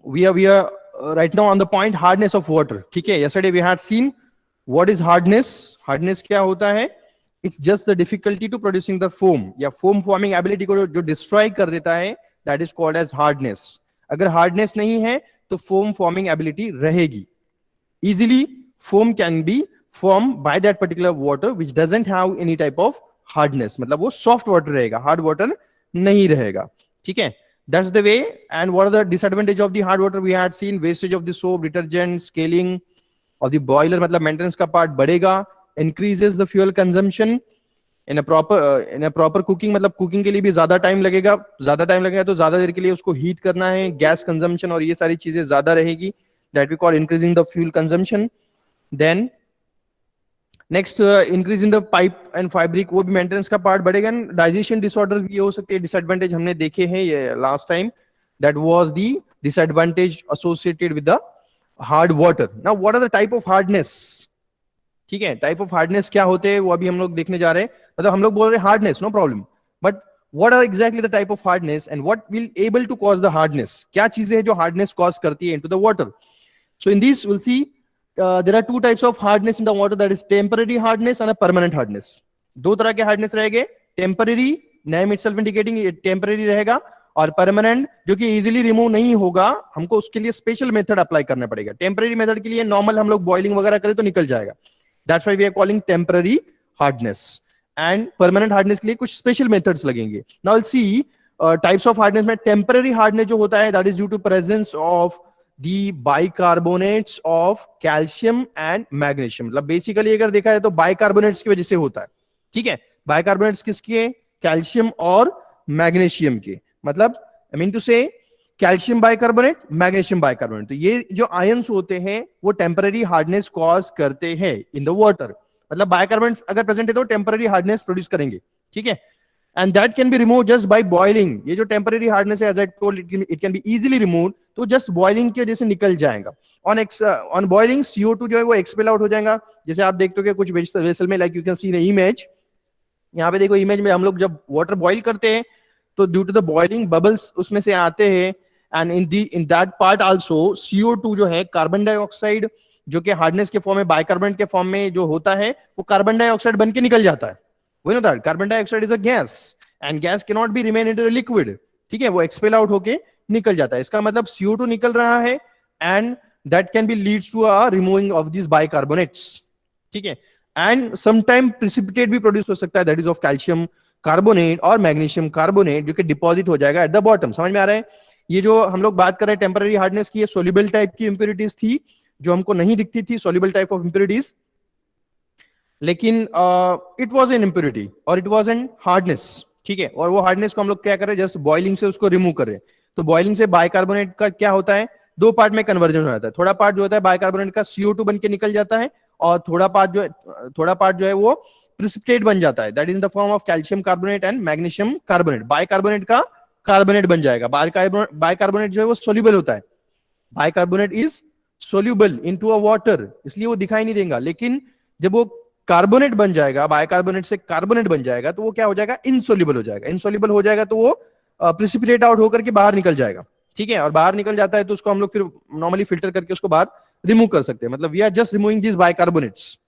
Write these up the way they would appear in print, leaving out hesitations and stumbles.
we are right now on the point hardness of water. ठीक है, yesterday we had seen what is hardness. Hardness क्या होता है? It's just the difficulty to producing the foam या foam forming ability को जो destroy कर देता है, that is called as hardness. अगर hardness नहीं है तो foam forming ability रहेगी. Easily foam can be formed by that particular water which doesn't have any type of hardness. मतलब वो soft water रहेगा, hard water नहीं रहेगा. ठीक है, that's the way. And what are the disadvantage of the hard water? We had seen wastage of the soap, detergent, scaling of the boiler, मतलब maintenance का part बढ़ेगा, increases the fuel consumption in a proper cooking, मतलब cooking के लिए भी ज्यादा time लगेगा तो ज्यादा देर के लिए उसको हीट करना है, गैस कंजम्पशन और ये सारी चीजें ज्यादा रहेगी, that we call increasing the fuel consumption. Then next increase in the pipe and fabric, वो भी मेंटेनेंस का पार्ट बढ़ेगा. डाइजेशन डिसऑर्डर भी हो सकते हैं, डिसएडवांटेज हमने देखे हैं ये last time, that was the disadvantage associated with the hard water. Now what are the type of hardness? ठीक है, टाइप ऑफ हार्डनेस क्या होते हैं वो अभी हम लोग देखने जा रहे हैं. मतलब हम लोग बोल रहे हैं hardness, no problem, but what are exactly the type of hardness and what will able to cause the hardness? क्या चीजें हैं जो हार्डनेस कॉज करती है into the water? So in this will see there are two types of hardness in the water, that is temporary hardness and a permanent hardness. दो तरह के hardness रहेंगे, temporary, name itself indicating temporary रहेगा, और permanent जो कि easily remove नहीं होगा, हमको उसके लिए स्पेशल मेथड अप्लाई करना पड़ेगा. टेम्पररी मेथड के लिए नॉर्मल हम लोग बॉइलिंग वगैरह करें तो निकल जाएगा, that's why we are calling temporary hardness. And permanent hardness के लिए कुछ स्पेशल मेथड्स लगेंगे. Now will see types of hardness में टेम्पररी हार्डनेस जो होता है, that is due to presence of the bicarbonates of calcium and magnesium. मतलब basically अगर देखा जाए तो बाइकार्बोनेट्स की वजह से होता है. ठीक है, बाइकार्बोनेट्स किसके? कैल्शियम और मैग्नीशियम के. मतलब आई मीन टू से कैल्शियम बाइकार्बोनेट, मैग्नीशियम बाइकार्बोनेट, तो ये जो आयंस होते हैं वो टेम्पररी हार्डनेस कॉज करते हैं इन द वाटर. मतलब बाइकार्बोनेट अगर प्रेजेंट है तो टेम्पररी हार्डनेस प्रोड्यूस करेंगे. ठीक है, and that can be removed just by boiling. ये जो temporary hardness है, as I told, it can be easily removed, तो just boiling की वजह से निकल जाएगा. on boiling CO2 जो है वो expel out हो जाएगा. जैसे आप देखते हो कि कुछ वेसल में, like you can see the image, यहाँ पे देखो इमेज में हम लोग जब वाटर बॉइल करते हैं तो due to the boiling bubbles उसमें से आते हैं, and in that part also CO2 जो है कार्बन डाइऑक्साइड, जो कि हार्डनेस के फॉर्म में बाइकार्बोनेट के फॉर्म में जो होता है वो कार्बन डाइऑक्साइड बन के निकल जाता है. We know that carbon dioxide is a gas and gas cannot be remain into a liquid. ठीक है, वो एक्सपेल आउट होके निकल जाता है. इसका मतलब CO2 निकल रहा है and that can be leads to a removing of these bicarbonates. ठीक है, and sometime precipitate भी प्रोड्यूस हो सकता है, that is of calcium carbonate और magnesium carbonate, जो कि डिपॉजिट हो जाएगा एट द बॉटम. समझ में आ रहा है? ये जो हम लोग बात कर रहे हैं टेम्पररी हार्डनेस की, ये सोल्यूबल टाइप की इंप्योरिटीज थी जो हमको नहीं दिखती थी, सोल्यूबल टाइप ऑफ इंप्योरिटीज, लेकिन इट वाज एन इंप्योरिटी और इट वाज एन हार्डनेस. ठीक है, और वो हार्डनेस को हम लोग क्या करें, जस्ट बॉइलिंग से उसको रिमूव करें. तो बॉइलिंग से बाइकार्बोनेट का क्या होता है, दो पार्ट में कन्वर्जन हो जाता है. थोड़ा पार्ट जो होता है बाइकार्बोनेट का CO2 बन के निकल जाता है, और थोड़ा पार्ट जो है वो प्रिसिपिटेट बन जाता है, that is in the form of calcium carbonate and magnesium carbonate. Bicarbonate का कार्बोनेट बन जाएगा. बाइकार्बोनेट जो है वो सोल्यूबल होता है. Bicarbonate is soluble into a water, इसलिए वो दिखाई नहीं देगा. लेकिन जब वो कार्बोनेट बन जाएगा, बाइकार्बोनेट से कार्बोनेट बन जाएगा, तो वो क्या हो जाएगा, इनसोल्यूबल हो जाएगा. इनसोल्यूबल हो जाएगा तो वो प्रिसिपिटेट आउट होकर के बाहर निकल जाएगा. ठीक है, और बाहर निकल जाता है तो उसको हम लोग फिर नॉर्मली फिल्टर करके उसको बाहर रिमूव कर सकते हैं. मतलब we are just removing this bicarbonates.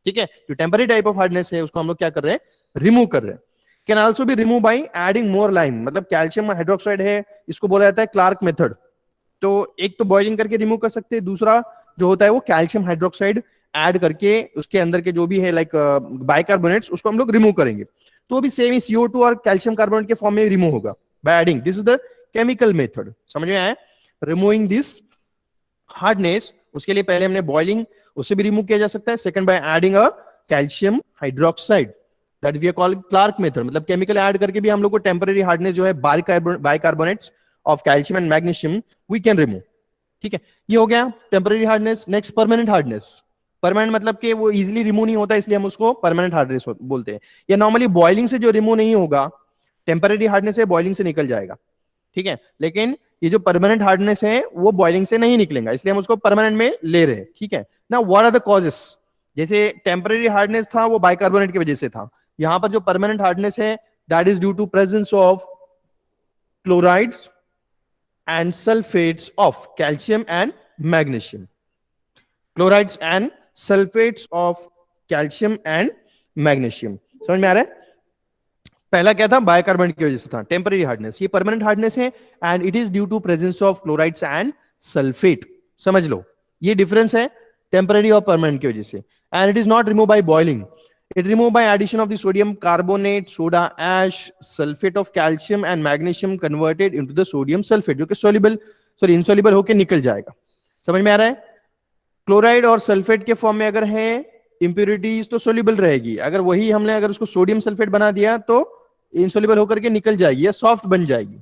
ठीक है, जो टेम्पररी टाइप ऑफ हार्डनेस है उसको हम लोग क्या कर रहे हैं, रिमूव कर रहे हैं. Can also be remove by adding more lime. मतलब कैल्शियम हाइड्रोक्साइड है, इसको बोला जाता है क्लार्क मेथड. तो एक तो बॉइलिंग करके रिमूव कर सकते हैं, दूसरा जो होता है वो कैल्शियम हाइड्रोक्साइड ऐड करके उसके अंदर के जो भी है लाइक बाइकार्बोनेट्स उसको हम लोग रिमूव करेंगे. तो भी सेम ही CO2 और कैल्शियम कार्बोनेट के फॉर्म में रिमूव होगा by adding. This is the chemical method. समझ में आया? रिमूविंग दिस हार्डनेस, उसके लिए पहले हमने बॉइलिंग, उससे भी रिमूव किया जा सकता है. Second by adding a calcium hydroxide, that we are called clark method. मतलब केमिकल ऐड करके भी हम लोग को टेम्पररी हार्डनेस जो है bicarbonates of calcium and magnesium we can remove. ठीक है, ये हो गया temporary hardness. Next permanent hardness. Permanent मतलब कि वो इजीली रिमूव नहीं होता, इसलिए हम उसको परमानेंट हार्डनेस बोलते हैं. या नॉर्मली बॉइलिंग से जो रिमूव नहीं होगा, टेम्पररी हार्डनेस है बॉइलिंग से निकल जाएगा. ठीक है, लेकिन ये जो परमानेंट हार्डनेस है वो बॉइलिंग से नहीं निकलेगा, इसलिए हम उसको परमानेंट में ले रहे हैं. ठीक है ना, व्हाट आर द कॉजेस? जैसे टेम्पररी हार्डनेस था वो बाइकार्बोनेट की वजह से था, यहां पर जो परमानेंट हार्डनेस है that is due to presence of chlorides and sulfates of calcium and magnesium. Chlorides and sulfates of calcium and magnesium. समझ में आ रहा है? पहला क्या था? बाइकार्बोनेट की वजह से था टेम्पररी हार्डनेस, ये परमानेंट हार्डनेस है and it is due to presence of chlorides and sulphate. समझ लो ये डिफरेंस है टेम्पररी और परमानेंट की वजह से. And it is not remove by boiling, it removed by addition of the sodium carbonate, soda ash, sulfate of calcium and magnesium converted into the sodium sulfate, जो कि soluble insoluble होके निकल जाएगा. समझ में आ रहा है? क्लोराइड और सल्फेट के फॉर्म में अगर है इंप्योरिटीज तो सोल्यूबल रहेगी, अगर वही हमने अगर उसको सोडियम सल्फेट बना दिया तो इंसोल्यूबल होकर के निकल जाएगी या सॉफ्ट बन जाएगी.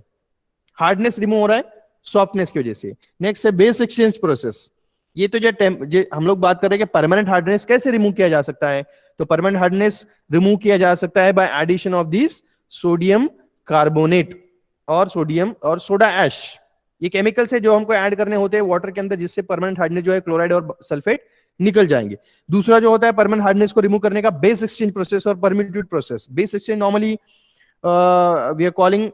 हार्डनेस रिमूव हो रहा है सॉफ्टनेस की वजह से. नेक्स्ट है बेस एक्सचेंज प्रोसेस. ये तो जो हम लोग बात कर रहे हैं कि परमानेंट हार्डनेस कैसे रिमूव किया जा सकता है, तो परमानेंट हार्डनेस रिमूव किया जा सकता है by addition of this sodium carbonate और सोडियम और सोडा एश. ये केमिकल्स है जो हमको ऐड करने होते हैं वाटर के अंदर, जिससे परमानेंट हार्डनेस जो है क्लोराइड और सल्फेट निकल जाएंगे. दूसरा जो होता है परमानेंट हार्डनेस को रिमूव करने का बेस एक्सचेंज प्रोसेस और permutit process. Base exchange normally we are calling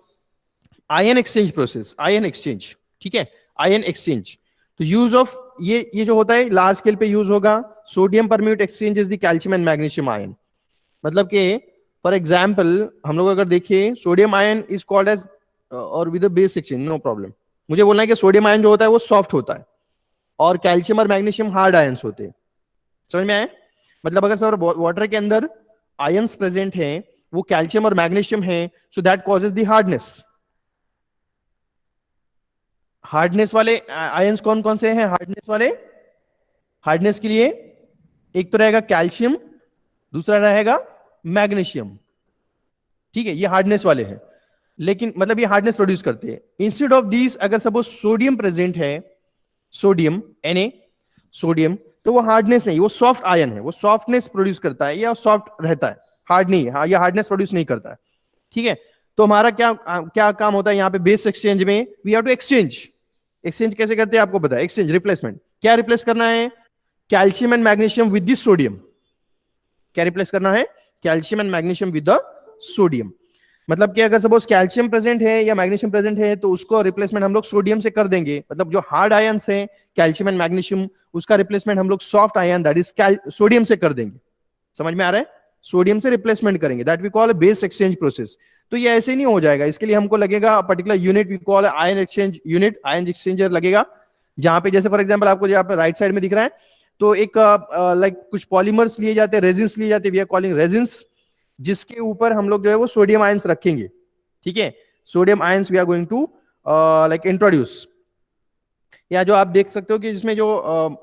ion exchange process, ion exchange. ठीक है, आयन एक्सचेंज. तो यूज ऑफ ये जो होता है लार्ज स्केल पे यूज होगा. Sodium permutit exchange is the calcium and magnesium ion. मतलब कि फॉर एग्जांपल हम लोग अगर देखिए sodium ion is called as और with base exchange, no problem. मुझे बोलना है कि सोडियम आयन जो होता है वो सॉफ्ट होता है और कैल्शियम और मैग्नीशियम हार्ड आयंस होते हैं. समझ में आए? मतलब अगर सर वाटर के अंदर आयंस प्रेजेंट हैं, वो कैल्शियम और मैग्नीशियम है, so that causes the hardness. Hardness वाले आयंस कौन कौन से हैं? हार्डनेस वाले, हार्डनेस के लिए एक तो रहेगा कैल्शियम, दूसरा रहेगा मैग्नीशियम. ठीक है, ये हार्डनेस वाले हैं, लेकिन मतलब ये हार्डनेस प्रोड्यूस करते हैं. इंस्टेड ऑफ दिस अगर सपोज सोडियम प्रेजेंट है, सोडियम Na, सोडियम, तो वो हार्डनेस नहीं, वो सॉफ्ट आयन है, वो सॉफ्टनेस प्रोड्यूस करता है या सॉफ्ट रहता है, हार्ड नहीं है, ये हार्डनेस प्रोड्यूस नहीं करता है. ठीक है, तो हमारा क्या क्या काम होता है यहाँ पे बेस एक्सचेंज में? We have to exchange. Exchange कैसे करते हैं आपको पता है? Exchange, replacement. क्या रिप्लेस करना है? Calcium and magnesium with this sodium. क्या रिप्लेस करना है? Calcium and magnesium with the sodium. मतलब कि अगर सपोज कैल्शियम प्रेजेंट है या मैग्नीशियम प्रेजेंट है तो उसको रिप्लेसमेंट हम लोग सोडियम से कर देंगे. मतलब जो हार्ड आयंस है कैल्शियम एंड मैग्नीशियम, उसका रिप्लेसमेंट हम लोग soft ion that is sodium से कर देंगे. समझ में आ रहा है? सोडियम से रिप्लेसमेंट करेंगे, that we call base exchange process. तो ये ऐसे नहीं हो जाएगा, इसके लिए हमको लगेगा particular unit, we call ion exchange unit, ion exchanger लगेगा. जहां पे जैसे फॉर एग्जांपल आपको यहाँ पे राइट साइड में दिख रहा है, तो एक लाइक कुछ पॉलीमर्स लिए जाते हैं, रेजिन्स लिए जाते हैं, वी आर कॉलिंग रेजिन्स, जिसके ऊपर हम लोग जो है वो सोडियम आयंस रखेंगे. ठीक है, sodium ions we are going to like introduce. या जो आप देख सकते हो कि जिसमें जो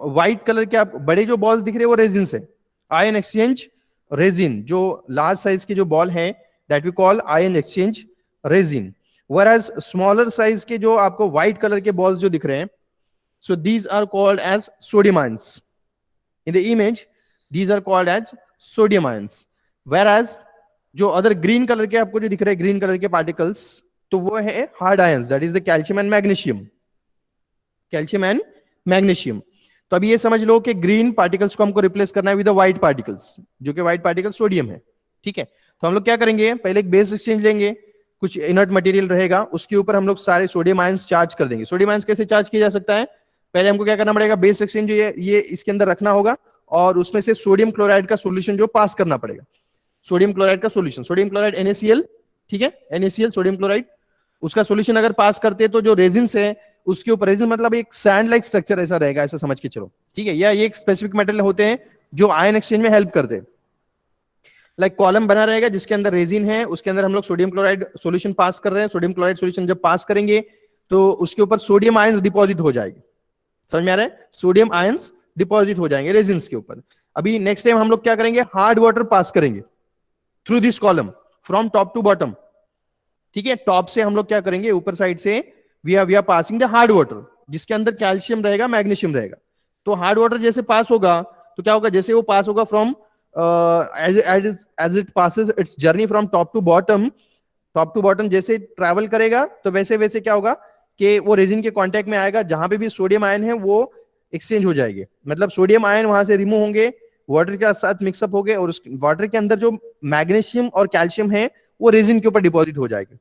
व्हाइट कलर के आप बड़े जो बॉल्स दिख रहे हैं वो रेजिन्स है. आयन एक्सचेंज रेजिन, जो लार्ज साइज के जो बॉल है that we call ion exchange resin. whereas smaller size के जो आपको व्हाइट कलर के बॉल्स जो दिख रहे हैं, so these are called as sodium ions. In the image these are called as sodium ions. whereas जो अदर ग्रीन कलर के आपको जो दिख रहे हैं ग्रीन कलर के पार्टिकल्स, तो वो है hard ions, that is the calcium and magnesium. Calcium and magnesium. तो अभी ये समझ लो कि ग्रीन पार्टिकल्स को हमको रिप्लेस करना है विद द व्हाइट पार्टिकल्स, जो कि व्हाइट पार्टिकल सोडियम है. ठीक है, तो हम लोग क्या करेंगे? पहले एक बेस एक्सचेंज लेंगे, कुछ इनर्ट मटेरियल रहेगा, उसके ऊपर हम लोग सारे सोडियम आयंस चार्ज कर देंगे. सोडियम आयंस कैसे चार्ज किया जा सकता है? पहले हमको क्या करना पड़ेगा? बेस एक्सचेंज जो ये इसके अंदर रखना होगा और उसमें से सोडियम क्लोराइड का सोल्यूशन जो पास करना पड़ेगा. सोडियम क्लोराइड का सोल्यूशन, सोडियम क्लोराइड NaCl. ठीक है, NaCl सोडियम क्लोराइड, उसका सोल्यूशन अगर पास करते हैं तो जो रेजिन्स है उसके ऊपर, रेजिन मतलब एक सैंड लाइक स्ट्रक्चर ऐसा रहेगा, ऐसा समझ के चलो. ठीक है, या ये एक स्पेसिफिक मेटल होते हैं जो आयन एक्सचेंज में हेल्प करते हैं. लाइक कॉलम बना रहेगा जिसके अंदर रेजिन है, उसके अंदर हम लोग सोडियम क्लोराइड सोल्यूशन पास कर रहे हैं. सोडियम क्लोराइड सोल्यूशन जब पास करेंगे तो उसके ऊपर सोडियम आयंस डिपॉजिट हो जाएगी. समझ में आ रहा है? सोडियम आयंस डिपॉजिट हो जाएंगे रेजिन्स के ऊपर. अभी नेक्स्ट टाइम हम लोग क्या करेंगे? हार्ड वाटर पास करेंगे through this column from top to bottom. ठीक है, टॉप से हम लोग क्या करेंगे? ऊपर साइड से we are passing the hard water, जिसके अंदर कैल्शियम रहेगा, मैग्नीशियम रहेगा. तो हार्ड वाटर जैसे पास होगा तो क्या होगा? जैसे वो पास होगा from as it passes its journey from top to bottom जैसे ट्रैवल करेगा, तो वैसे वैसे क्या होगा कि वो रेजिन के कांटेक्ट में आएगा. जहां पे भी सोडियम आयन है वो एक्सचेंज हो जाएंगे, मतलब सोडियम आयन वहां से रिमूव होंगे, वाटर के साथ मिक्सअप हो गए, और उस वाटर के अंदर जो मैग्नीशियम और कैल्शियम है वो रेजिन के ऊपर डिपॉजिट हो जाएगी.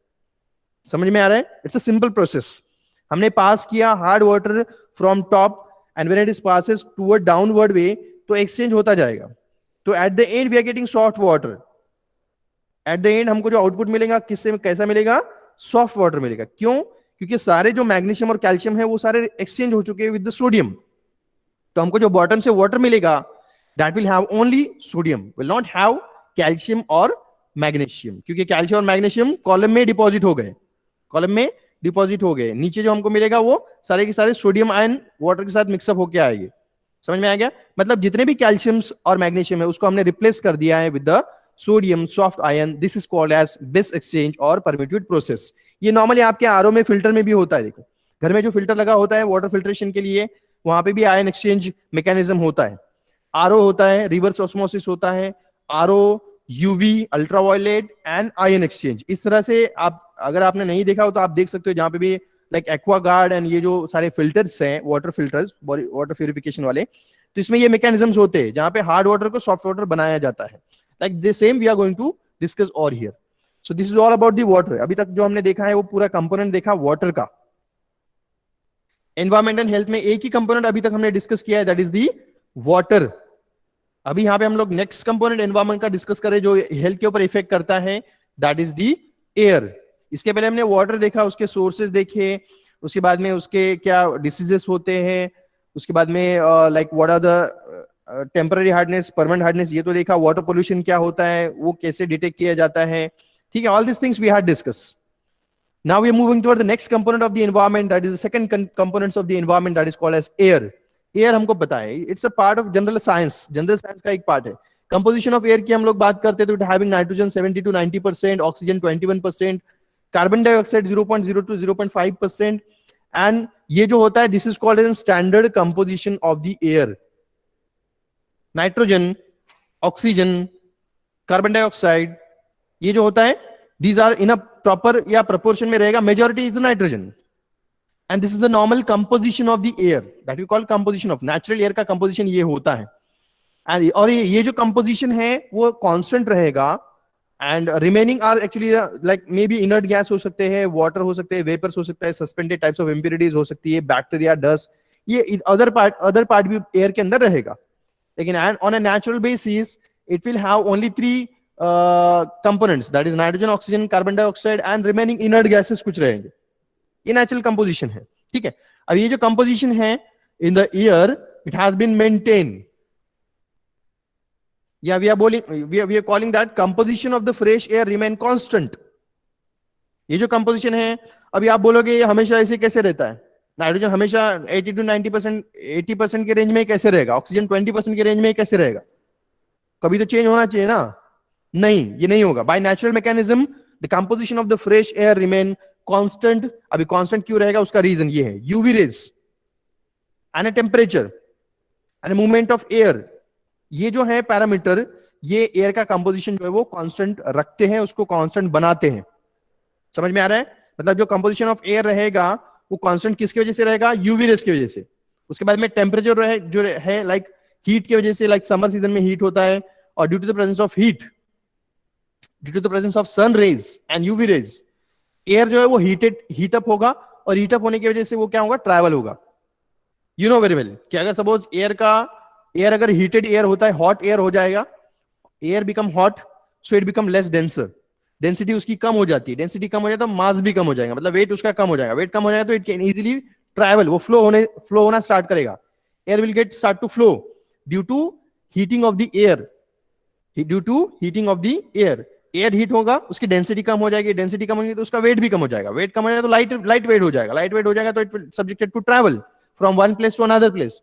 समझ में आ रहा है? It's a simple process. हमने पास किया hard water from top and when it is passes toward downward way तो एक्सचेंज होता जाएगा. तो at the end we are getting soft water. At the end हमको जो आउटपुट मिलेगा किससे कैसा मिलेगा? सॉफ्ट वाटर मिलेगा. क्यों? क्योंकि सारे जो मैग्नीशियम और कैल्शियम है वो सारे एक्सचेंज हो चुके हैं विद द सोडियम. तो हमको जो बॉटम से वाटर मिलेगा that will have only sodium, will not have calcium और मैग्नीशियम, क्योंकि कैल्शियम और मैग्नीशियम कॉलम में डिपॉजिट हो गए. कॉलम में डिपॉजिट हो गए. नीचे जो हमको मिलेगा वो सारे के सारे सोडियम आयन वाटर के साथ मिक्सअप होके आएंगे. समझ में आ गया? मतलब जितने भी कैल्शियम्स और मैग्नीशियम है उसको हमने रिप्लेस कर दिया है with the sodium soft ion. This is called as base exchange और परम्यूटेड प्रोसेस. ये नॉर्मली आपके आरओ में फिल्टर में भी होता है. देखो घर में जो फिल्टर लगा होता है वाटर फिल्ट्रेशन के लिए, वहां पे भी आयन एक्सचेंज मैकेनिज्म होता है. आरओ होता है, रिवर्स ऑस्मोसिस होता है, RO, UV, ultraviolet and ion exchange. इस तरह से आप अगर आपने नहीं देखा हो तो आप देख सकते हो जहां पे भी लाइक एक्वागार्ड एंड ये जो सारे फिल्टर्स हैं वाटर फिल्टर्स वाटर प्यूरिफिकेशन वाले, तो इसमें ये मैकेनिज्म्स होते हैं जहां पे हार्ड वाटर को सॉफ्ट वाटर बनाया जाता है. Like this same we are going to discuss और here. So this is all about the water. अभी तक जो हमने देखा है वो पूरा कंपोनेंट देखा वाटर का. एनवायरमेंट एंड हेल्थ में एक ही कंपोनेंट अभी तक हमने डिस्कस किया है, दैट इज दी वाटर. अभी यहां पे हम लोग नेक्स्ट कंपोनेंट एनवायरमेंट का डिस्कस करें जो हेल्थ के ऊपर इफेक्ट करता है, दैट इज दी एयर. इसके पहले हमने वाटर देखा, उसके सोर्सेज देखे, उसके बाद में उसके क्या डिसीजेस होते हैं, उसके बाद में like what are the temporary hardness, permanent hardness, ये तो देखा. वाटर पोल्यूशन क्या होता है, वो कैसे डिटेक्ट किया जाता है. ठीक है, all this things we had discuss. Now we are moving toward the next component of the environment, that is the second components of the environment, that is called as air. Air हमको पता है, it's a part of general science. General science का एक part है. Composition of air की हम लोग बात करते हैं तो having nitrogen 70 to 90%, oxygen 21%, carbon dioxide 0.0 to 0.5%, and ये जो होता है this is called as standard composition of the air. Nitrogen, oxygen, carbon dioxide, ये जो होता है these are in a proper या proportion में रहेगा. majority is the nitrogen and this is the normal composition of the air that we call composition of natural air का composition ये होता है. and और ये जो composition है वो constant रहेगा and remaining are actually like maybe inert gas हो सकते हैं, water हो सकते हैं, vapors हो सकता है, suspended types of impurities हो सकती है, bacteria, dust, ये other part भी air के अंदर रहेगा. लेकिन on a natural basis it will have only three components, that is nitrogen, oxygen, carbon dioxide and remaining inert gases कुछ रहेंगे. ये natural composition है. ठीक है, अब ये जो composition है in the air it has been maintained. Yeah, we are calling that composition of the fresh air remain constant. ये जो composition है, अभी आप बोलोगे ये हमेशा ऐसे कैसे रहता है? नाइट्रोजन हमेशा 80 to 90%, 80% के रेंज में कैसे रहेगा? ऑक्सीजन 20% के रेंज में कैसे रहेगा? कभी तो चेंज होना चाहिए ना. नहीं, ये नहीं होगा. By natural mechanism the composition of the fresh air remain constant. अभी कांस्टेंट क्यों रहेगा उसका रीजन ये है, UV rays and temperature and movement of air. ये जो है पैरामीटर, ये एयर का कंपोजिशन जो है वो कांस्टेंट रखते हैं, उसको कांस्टेंट बनाते हैं. समझ में आ रहा है? मतलब जो कंपोजिशन ऑफ एयर रहेगा वो कांस्टेंट किसकी वजह से रहेगा? यूवी रेज की वजह से. उसके बाद में टेम्परेचर रहे जो है लाइक हीट की वजह से, लाइक समर सीजन में हीट होता है और due to the presence of heat, due to the presence of sun rays and UV rays, air जो है वो हीटअप होगा और हीटअप होने की वजह से वो क्या होगा? ट्रैवल होगा. यू नो वेरी वेल कि अगर सपोज एयर अगर हीटेड एयर होता है, हॉट एयर हो जाएगा, air become hot so it become less denser, density उसकी कम हो जाती है. डेंसिटी कम हो जाए तो मास भी कम हो जाएगा, मतलब वेट उसका कम हो जाएगा. वेट कम हो जाएगा तो इट कैन इजीली ट्रैवल, वो फ्लो होना स्टार्ट करेगा. Air will get start to flow due to heating of the air. Due to heating of the air, air heat होगा, उसकी डेंसिटी कम हो जाएगी, डेंसिटी कम होगी तो उसका वेट भी कम हो जाएगा. वेट कम हो जाएगा तो लाइट वेट हो जाएगा. लाइट वेट हो जाएगा तो it will subjected to travel from one place to another place.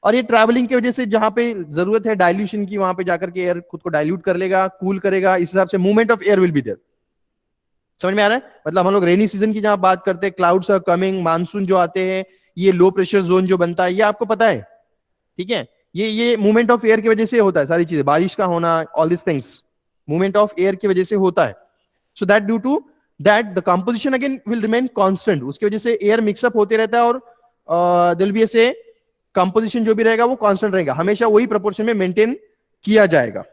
और ये ट्रैवलिंग की वजह से जहां पे जरूरत है डाइल्यूशन की, वहां पे जाकर के एयर खुद को डाइल्यूट कर लेगा, कूल करेगा. इस हिसाब से movement of air will be there. समझ में आ रहा है? मतलब हम लोग रेनी सीजन की जहां बात करते हैं, क्लाउड्स आर कमिंग, मानसून जो आते हैं, ये लो प्रेशर जोन जो बनता है, ये आपको पता है. ठीक है, ये मूवमेंट ऑफ एयर की वजह से होता है. सारी चीजें, बारिश का होना, all this things movement of air की वजह से होता है. So that due to that the composition again will remain constant. उसकी वजह से एयर मिक्सअप होते रहता है और देयर विल बी ऐसे कंपोजिशन जो भी रहेगा वो कांस्टेंट रहेगा, हमेशा वही प्रोपोर्शन में मेंटेन किया जाएगा.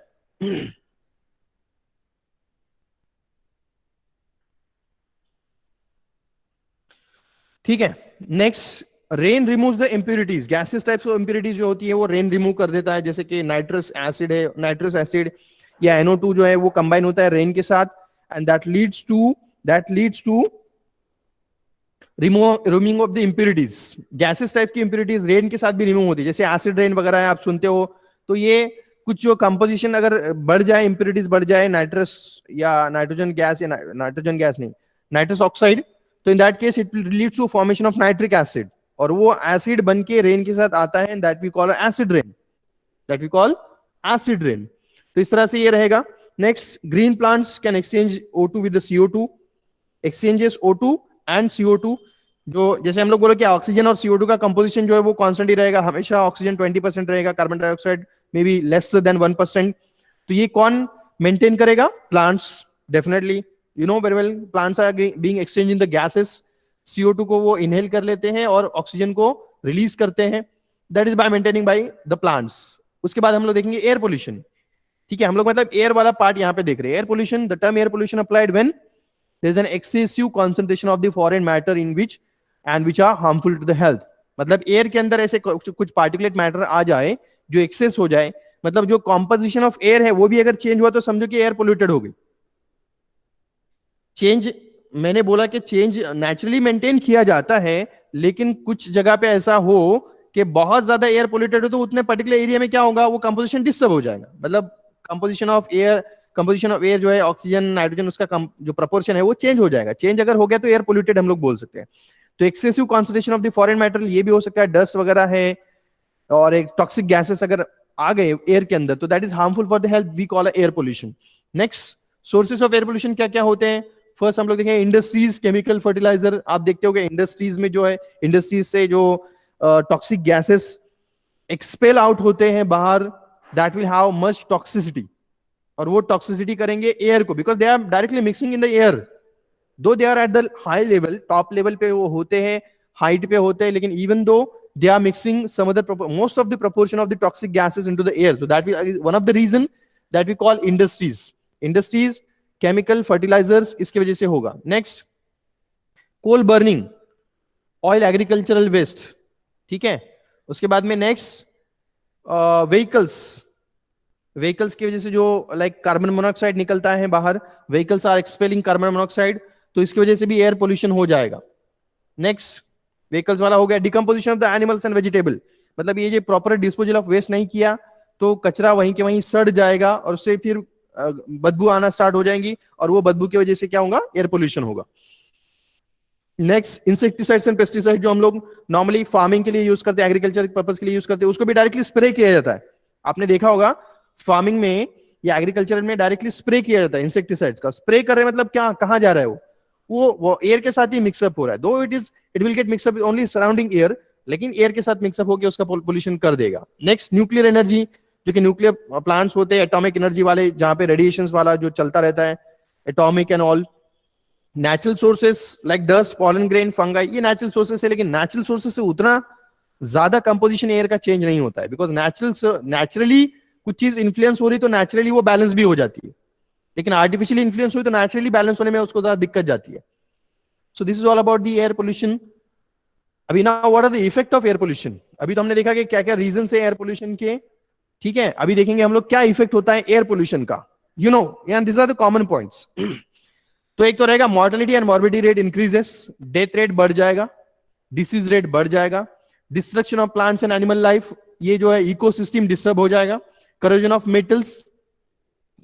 ठीक है, next, rain removes the impurities, gases types of impurities जो होती है वो रेन रिमूव कर देता है, जैसे कि नाइट्रस एसिड है, नाइट्रस एसिड या NO2 जो है वो कंबाइन होता है रेन के साथ, and that leads to removing of the impurities. Gases टाइप की इम्प्यूरिटीज रेन के साथ भी रिमूव होती है, जैसे एसिड रेन वगैरह है, आप सुनते हो। तो ये कुछ जो कंपोजिशन अगर बढ़ जाए, इम्प्यूरिटीज बढ़ जाए, नाइट्रस या नाइट्रोजन गैस, या नाइट्रोजन गैस नहीं, नाइट्रस ऑक्साइड, तो in that case it will lead to formation of nitric acid, और वो एसिड बन के रेन के साथ आता है, that we call acid rain, that we call acid rain. तो इस तरह से ये रहेगा। Next, green plants can exchange O2 with CO2, exchanges O2 and CO2। जो जैसे हम लोग बोले कि ऑक्सीजन और CO2 का कंपोजिशन जो है वो कांस्टेंट ही रहेगा, हमेशा ऑक्सीजन 20% रहेगा, carbon dioxide may be less than 1%। तो ये कौन मेंटेन करेगा? Plants, definitely, you know very well, plants are being exchange in the gases, CO2 को वो इनहेल कर लेते हैं और ऑक्सीजन को रिलीज करते हैं, that is by maintaining by the plants. उसके बाद हम लोग देखेंगे एयर पोल्यूशन। ठीक है, हम लोग मतलब एयर वाला पार्ट यहाँ पे देख रहे हैं। Air pollution, the term air pollution applied when there is an excessive concentration of the foreign matter in which and which are harmful to the health. मतलब एयर के अंदर ऐसे कुछ पार्टिकुलेट मैटर आ जाए जो एक्सेस हो जाए, मतलब जो कॉम्पोजिशन ऑफ एयर है वो भी अगर चेंज हुआ तो समझो कि एयर पोल्यूटेड हो गई। चेंज, मैंने बोला कि चेंज नेचुरली मेंटेन किया जाता है, लेकिन कुछ जगह पे ऐसा हो कि बहुत ज्यादा एयर पोल्यूटेड हो तो उतने पर्टिकुलर एरिया में क्या होगा, वो कंपोजिशन डिस्टर्ब हो जाएगा। मतलब कंपोजिशन ऑफ एयर जो है, ऑक्सीजन नाइट्रोजन, उसका जो प्रोपोर्शन है वो चेंज हो जाएगा। चेंज अगर हो गया तो एयर पोल्यूटेड हम लोग बोल सकते हैं। तो excessive concentration of the foreign matter, ये भी हो सकता है, डस्ट वगैरह है, और एक टॉक्सिक गैसेस अगर आ गए एयर के अंदर तो that is harmful for the health, we call air pollution. Next, sources of air pollution क्या क्या होते हैं? फर्स्ट हम लोग देखेंगे इंडस्ट्रीज, केमिकल, फर्टिलाइजर। आप देखते हो कि इंडस्ट्रीज में जो है, इंडस्ट्रीज से जो टॉक्सिक गैसेस एक्सपेल आउट होते हैं बाहर, that will have much toxicity, और वो टॉक्सिसिटी करेंगे एयर को, because they are directly mixing in the air. Though they are at the high level, top level पे वो होते हैं, हाइट पे होते हैं, लेकिन even though they are mixing some other most of the proportion of the toxic gases into the air, so that is one of the reason that we call industries chemical fertilizers, इसकी वजह से होगा। next, coal burning, oil, agricultural waste, ठीक है। उसके बाद में next, vehicles की वजह से जो लाइक कार्बन मोनोऑक्साइड निकलता है बाहर, vehicles are expelling carbon monoxide, तो इसकी वजह से भी एयर पोल्यूशन हो जाएगा। नेक्स्ट, व्हीकल्स वाला हो गया। Decomposition of the animals and vegetable, मतलब ये जो प्रॉपर डिस्पोजल ऑफ वेस्ट नहीं किया तो कचरा वहीं के वहीं सड़ जाएगा, और उससे फिर बदबू आना स्टार्ट हो जाएंगी, और वो बदबू की वजह से क्या होगा, एयर पोल्यूशन होगा। नेक्स्ट, इंसेक्टिसाइड्स एंड पेस्टिसाइड, जो हम लोग नॉर्मली फार्मिंग के लिए यूज करते हैं, एग्रीकल्चर पर्पज के लिए यूज करते हैं, उसको भी डायरेक्टली स्प्रे किया जाता है। आपने देखा होगा फार्मिंग में या एग्रीकल्चर में डायरेक्टली स्प्रे किया जाता है इंसेक्टिसाइड्स का। स्प्रे कर रहे हैं मतलब क्या, कहां जा रहा है वो एयर के साथ ही मिक्सअप हो रहा है, though it will get mix up only surrounding air, लेकिन एयर के साथ मिक्सअप होकर उसका पोल्यूशन कर देगा। नेक्स्ट, न्यूक्लियर एनर्जी, जो कि न्यूक्लियर प्लांट्स होते हैं, एटॉमिक एनर्जी वाले, जहां पे रेडिएशंस वाला जो चलता रहता है, atomic and all. Natural sources like dust, pollen grain, fungi, ये नेचुरल सोर्सेस है, लेकिन नेचुरल सोर्सेस से उतना ज्यादा कंपोजिशन एयर का चेंज नहीं होता है, बिकॉज नेचुरली कुछ चीज इन्फ्लुएंस हो रही तो नेचुरली वो बैलेंस भी हो जाती है, लेकिन आर्टिफिशियली इन्फ्लुएंस हुई तो नेचुरली बैलेंस होने में उसको ज्यादा दिक्कत जाती है। So this is all about the air pollution. अभी ना, what are the effect of air pollution? अभी तो हमने देखा कि क्या क्या रीजन है एयर पोल्यूशन के, ठीक है। अभी देखेंगे हम लोग क्या इफेक्ट होता है एयर पोल्यूशन का, you know, and this are the common points. तो एक तो रहेगा mortality and morbidity rate increases, death rate बढ़ जाएगा, डिसीज रेट बढ़ जाएगा, destruction of plants and animal life, ये जो है इकोसिस्टम डिस्टर्ब हो जाएगा, corrosion of metals,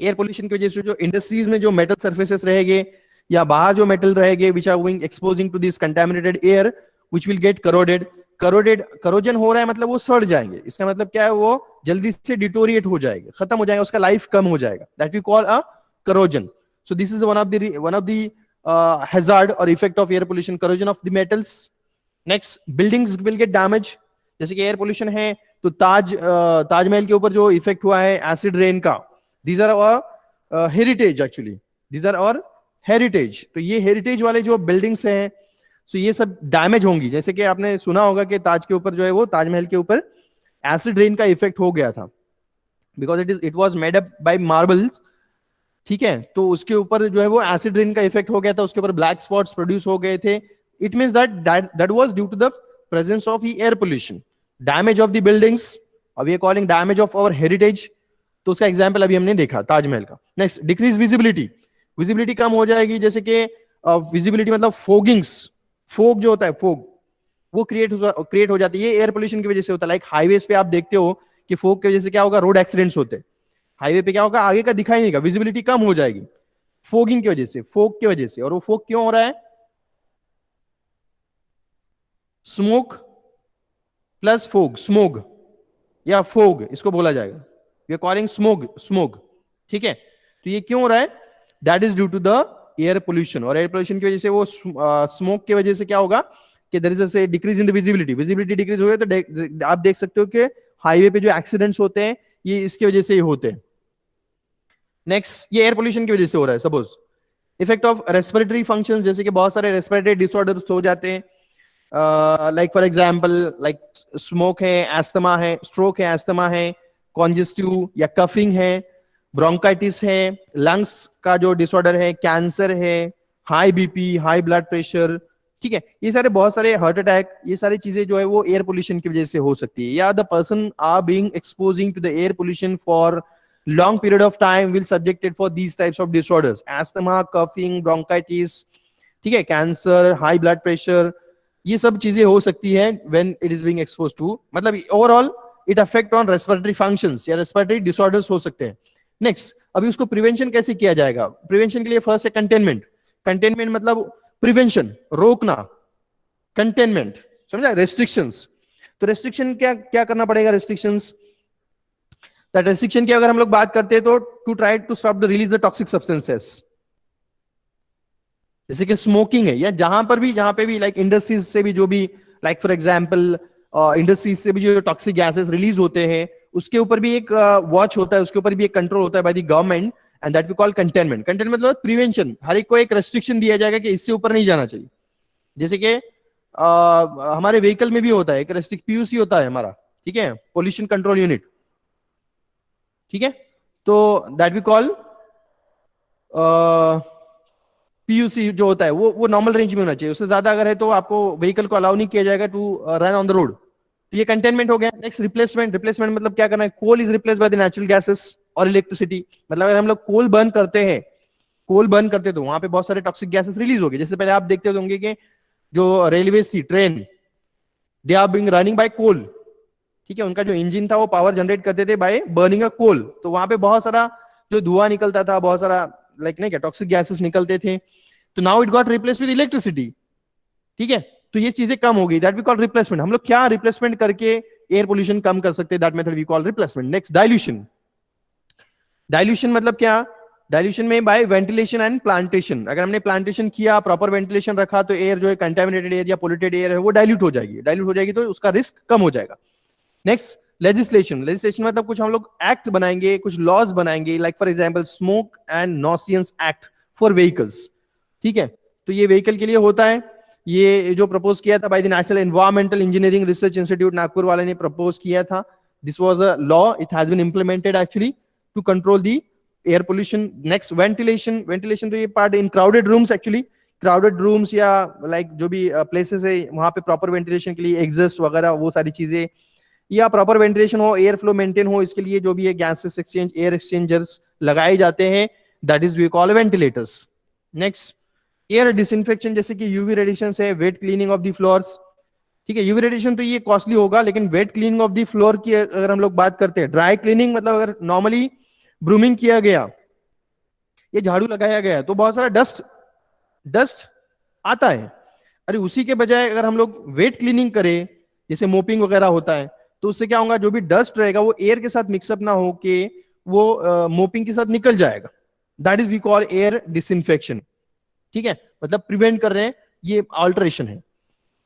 air pollution की वजह से जो इंडस्ट्रीज में जो मेटल सर्फेसेस रहेंगे या बाहर जो मेटल रहेंगे which are going exposing to this contaminated air which will get corrosion हो रहा है, मतलब वो सड़ जाएंगे। इसका मतलब क्या है, वो जल्दी से डिटोरिएट हो जाएगा, खत्म हो जाएगा, उसका लाइफ कम हो जाएगा, that we call a corrosion. So this is one of the hazard और effect of air pollution, corrosion of the metals. Next, buildings will get damage, जैसे कि एयर पोल्यूशन है तो ताजमहल के ऊपर जो इफेक्ट हुआ है एसिड रेन का, these are our heritage actually, these are our heritage। तो ये हेरिटेज वाले जो बिल्डिंग्स हैं, सो ये सब डैमेज होंगी। जैसे कि आपने सुना होगा कि ताज के ऊपर जो है वो ताजमहल के ऊपर एसिड रेन का इफेक्ट हो गया था, because it was made up by marbles, ठीक है। तो उसके ऊपर जो है वो एसिड रेन का इफेक्ट हो गया था, उसके ऊपर ब्लैक स्पॉट्स प्रोड्यूस हो गए थे, It means that was due to the presence of the air pollution, damage of the buildings, or we are calling damage of our heritage. तो उसका एग्जाम्पल अभी हमने देखा ताजमहल का. Next, decrease visibility. विजिबिलिटी कम हो जाएगी, जैसे कि विजिबिलिटी मतलब फोगिंग्स, फोग जो होता है, फोग वो क्रिएट हो जाती है, ये एयर पोल्यूशन की वजह से होता है. लाइक हाईवेज पे आप देखते हो कि फोग की वजह से क्या होगा, रोड एक्सीडेंट्स होते हैं. हाईवे पे क्या होगा, आगे का दिखाई नहीं देगा, विजिबिलिटी कम हो जाएगी फोगिंग की वजह से, फोग की वजह से. और वो फोग क्यों हो रहा है, स्मोक प्लस फोग, स्मोग या फोग इसको बोला जाएगा. We are calling smog. ठीक है, तो ये क्यों हो रहा है, that is due to the air pollution. और एयर पोल्यूशन की वजह से, वो स्मोक की वजह से क्या होगा कि there is a decrease in the visibility decrease हो गया. तो आप देख सकते हो कि हाईवे पे जो एक्सीडेंट्स होते हैं ये इसकी वजह से ही होते हैं. नेक्स्ट, ये एयर पोल्यूशन की वजह से हो रहा है. Suppose effect of respiratory functions, जैसे कि बहुत सारे रेस्पिरेटरी डिसऑर्डर्स हो जाते हैं. Like for example, like smoke है, एस्थमा है, स्ट्रोक है, एस्थमा है, कॉन्जेस्टिव या कफिंग है, ब्रोंकाइटिस है, लंग्स का जो डिसऑर्डर है, कैंसर है, high BP, high blood pressure. ठीक है, ये सारे बहुत सारे, हार्ट अटैक, ये सारी चीजें जो है वो एयर पोल्यूशन की वजह से हो सकती है. या the person are being exposing to the air pollution for long period of time will subjected for these types of disorders, asthma, coughing, bronchitis. ठीक है, कैंसर, हाई ब्लड प्रेशर, ये सब चीजें हो सकती है when it is being exposed to. मतलब overall it affect on respiratory functions या रेस्पिरेटरी डिसऑर्डर्स हो सकते हैं. नेक्स्ट, अभी उसको प्रिवेंशन कैसे किया जाएगा. प्रिवेंशन के लिए फर्स्ट है कंटेनमेंट. कंटेनमेंट मतलब प्रिवेंशन, रोकना. कंटेनमेंट समझा, रेस्ट्रिक्शंस. तो रेस्ट्रिक्शन क्या क्या करना पड़ेगा, रेस्ट्रिक्शंस. दैट रेस्ट्रिक्शन की अगर हम लोग बात करते हैं तो to try to stop the release the toxic substances, जैसे कि स्मोकिंग है, या जहां पे भी लाइक इंडस्ट्रीज से भी जो भी, लाइक फॉर एग्जांपल इंडस्ट्रीज से भी जो टॉक्सिक गैसेस रिलीज होते हैं, उसके ऊपर भी एक वॉच होता है, उसके ऊपर भी एक कंट्रोल होता है by the government, and that we call containment. Containment मतलब प्रिवेंशन. हर एक को एक रेस्ट्रिक्शन दिया जाएगा कि इससे ऊपर नहीं जाना चाहिए. जैसे कि हमारे व्हीकल में भी होता है एक रेस्ट्रिक्ट, पीयूसी होता है हमारा, ठीक है, पोल्यूशन कंट्रोल यूनिट. ठीक है, तो दैट वी कॉल पीयूसी जो होता है वो नॉर्मल रेंज में होना चाहिए. उससे ज्यादा अगर है तो आपको व्हीकल को अलाउ नहीं किया जाएगा to run on the road. तो ये कंटेनमेंट हो गया. Next, replacement. रिप्लेसमेंट मतलब क्या करना है, coal is replace by the natural gases और इलेक्ट्रिसिटी. मतलब अगर हम लोग कोल बर्न करते तो वहां पे बहुत सारे टॉक्सिक गैसेस रिलीज हो गए. जैसे पहले आप देखते होंगे कि जो रेलवे थी, train, they are being running by coal. ठीक है, उनका जो इंजन था वो पावर जनरेट करते थे बाय बर्निंग अ कोल. तो वहां पे बहुत सारा जो धुआं निकलता था, बहुत सारा लाइक नहीं क्या टॉक्सिक गैसेस निकलते थे. तो now it got replace with electricity. ठीक है, तो ये चीजें कम हो गई. That we call replacement. हम लोग क्या रिप्लेसमेंट करके एयर पोल्यूशन कम कर सकते हैं, that method we call replacement. Next, dilution. Dilution मतलब क्या, डाइल्यूशन में बाय वेंटिलेशन एंड प्लांटेशन. अगर हमने प्लांटेशन किया, प्रॉपर वेंटिलेशन रखा, तो एयर जो है कंटेमिनेटेड एयर या पोल्यूटेड एयर है वो डाइल्यूट हो जाएगी तो उसका रिस्क कम हो जाएगा. नेक्स्ट, लेजिस्लेशन मतलब कुछ हम लोग एक्ट बनाएंगे, कुछ लॉज बनाएंगे, like for example smoke and nuisance act for vehicles. ठीक है, तो ये व्हीकल के लिए होता है. ये जो प्रपोज किया था by the national environmental engineering research institute, Nagpur वाले ने प्रपोज किया था. This was a law, it has been implemented actually to control the air pollution. Next, ventilation तो ये part in crowded rooms. Actually crowded rooms या like जो भी places है वहां पे प्रॉपर वेंटिलेशन के लिए एग्जॉस्ट वगैरह वो सारी चीजें, या प्रॉपर वेंटिलेशन हो, एयर फ्लो मेंटेन हो, इसके लिए जो भी है गैसेस एक्सचेंज, एयर एक्सचेंजर्स लगाए जाते हैं, that is we call ventilators. Next, air disinfection, जैसे कि यूवी रेडिएशन है, wet cleaning of the floors. ठीक है, यूवी रेडिएशन तो ये कॉस्टली होगा, लेकिन wet cleaning of the floor की अगर हम लोग बात करते हैं, ड्राई क्लीनिंग मतलब अगर नॉर्मली ब्रूमिंग किया गया, ये झाड़ू लगाया गया, तो बहुत सारा डस्ट आता है. अरे उसी के बजाय अगर हम लोग वेट क्लीनिंग करें, जैसे मोपिंग वगैरह होता है, तो उससे क्या होगा, जो भी डस्ट रहेगा वो एयर के साथ मिक्सअप ना हो के वो मोपिंग के साथ निकल जाएगा. That is we call air disinfection. ठीक है, मतलब प्रिवेंट कर रहे हैं, ये अल्टरेशन है.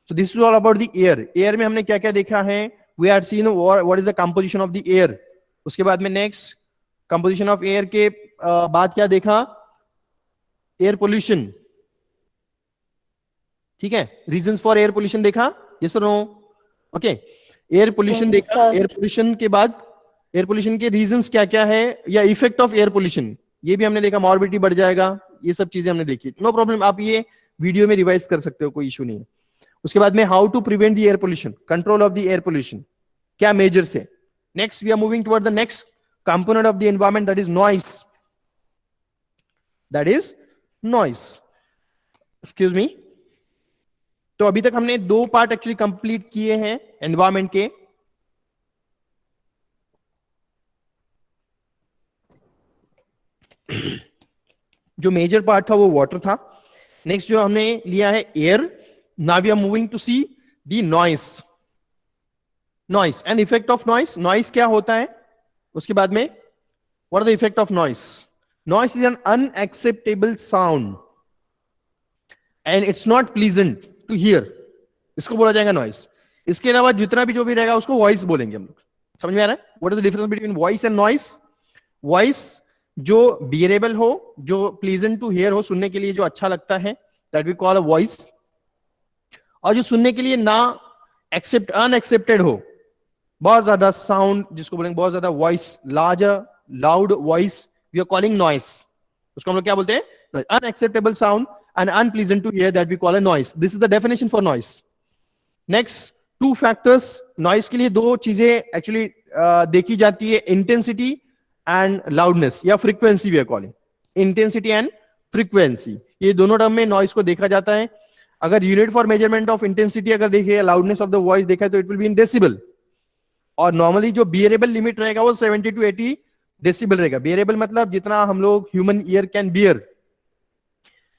So this is all about the air. Air में हमने क्या क्या देखा है, we are seen what is the composition of the air. उसके बाद में नेक्स्ट, कंपोजिशन ऑफ एयर के बाद क्या देखा, एयर पोल्यूशन. ठीक है, रीजंस फॉर एयर पोल्यूशन देखा, यस और नो. ओके, एयर पोल्यूशन देखा. एयर पोल्यूशन के बाद एयर पोल्यूशन के रीजंस क्या क्या है, या इफेक्ट ऑफ एयर पोल्यूशन, ये भी हमने देखा. मॉर्बिडिटी बढ़ जाएगा, ये सब चीजें हमने देखी. नो प्रॉब्लम, आप ये वीडियो में रिवाइज कर सकते हो, कोई इशू नहीं है। उसके बाद में how to prevent the air pollution, control of the air pollution, क्या मेजर्स है। Next we are moving toward the next component of the environment, that is noise, that is noise, excuse me. तो अभी तक हमने 2 part actually complete किए हैं environment के। जो मेजर पार्ट था वो वाटर था। नेक्स्ट जो हमने लिया है air. Now we are moving to see the noise, noise and effect of noise, noise क्या होता है। उसके बाद में what are the effect of noise. Noise is an unacceptable sound and it's not pleasant to hear, इसको बोला जाएगा noise. इसके अलावा जितना भी जो भी रहेगा उसको वॉइस बोलेंगे हम लोग। समझ में आ रहा है what is the difference between voice and noise. Voice जो बियरेबल हो, जो प्लीजेंट टू हियर हो, सुनने के लिए जो अच्छा लगता है, that we call a voice. और जो सुनने के लिए ना अनएक्सेप्टेड हो, बहुत ज्यादा साउंड जिसको बोलेंगे, बहुत ज्यादा voice, larger loud voice, we are calling noise, उसको हम लोग क्या बोलते हैं, unacceptable sound and unpleasant to hear, that we call a noise. This is the definition for noise. Next 2 factors, नॉइस के लिए 2 चीजें एक्चुअली देखी जाती है, इंटेंसिटी एंड लाउडनेस या frequency, we are calling intensity and frequency. ये दोनों टर्म में नॉइस को देखा जाता है। अगर unit for measurement of intensity अगर देखिए, लाउडनेस ऑफ द वॉइस देखा है, तो it will be in decibel. और नॉर्मली जो बियरेबल लिमिट रहेगा वो 70 to 80 डेसिबल रहेगा। बियरेबल मतलब जितना हम लोग ह्यूमन ईयर कैन बियर,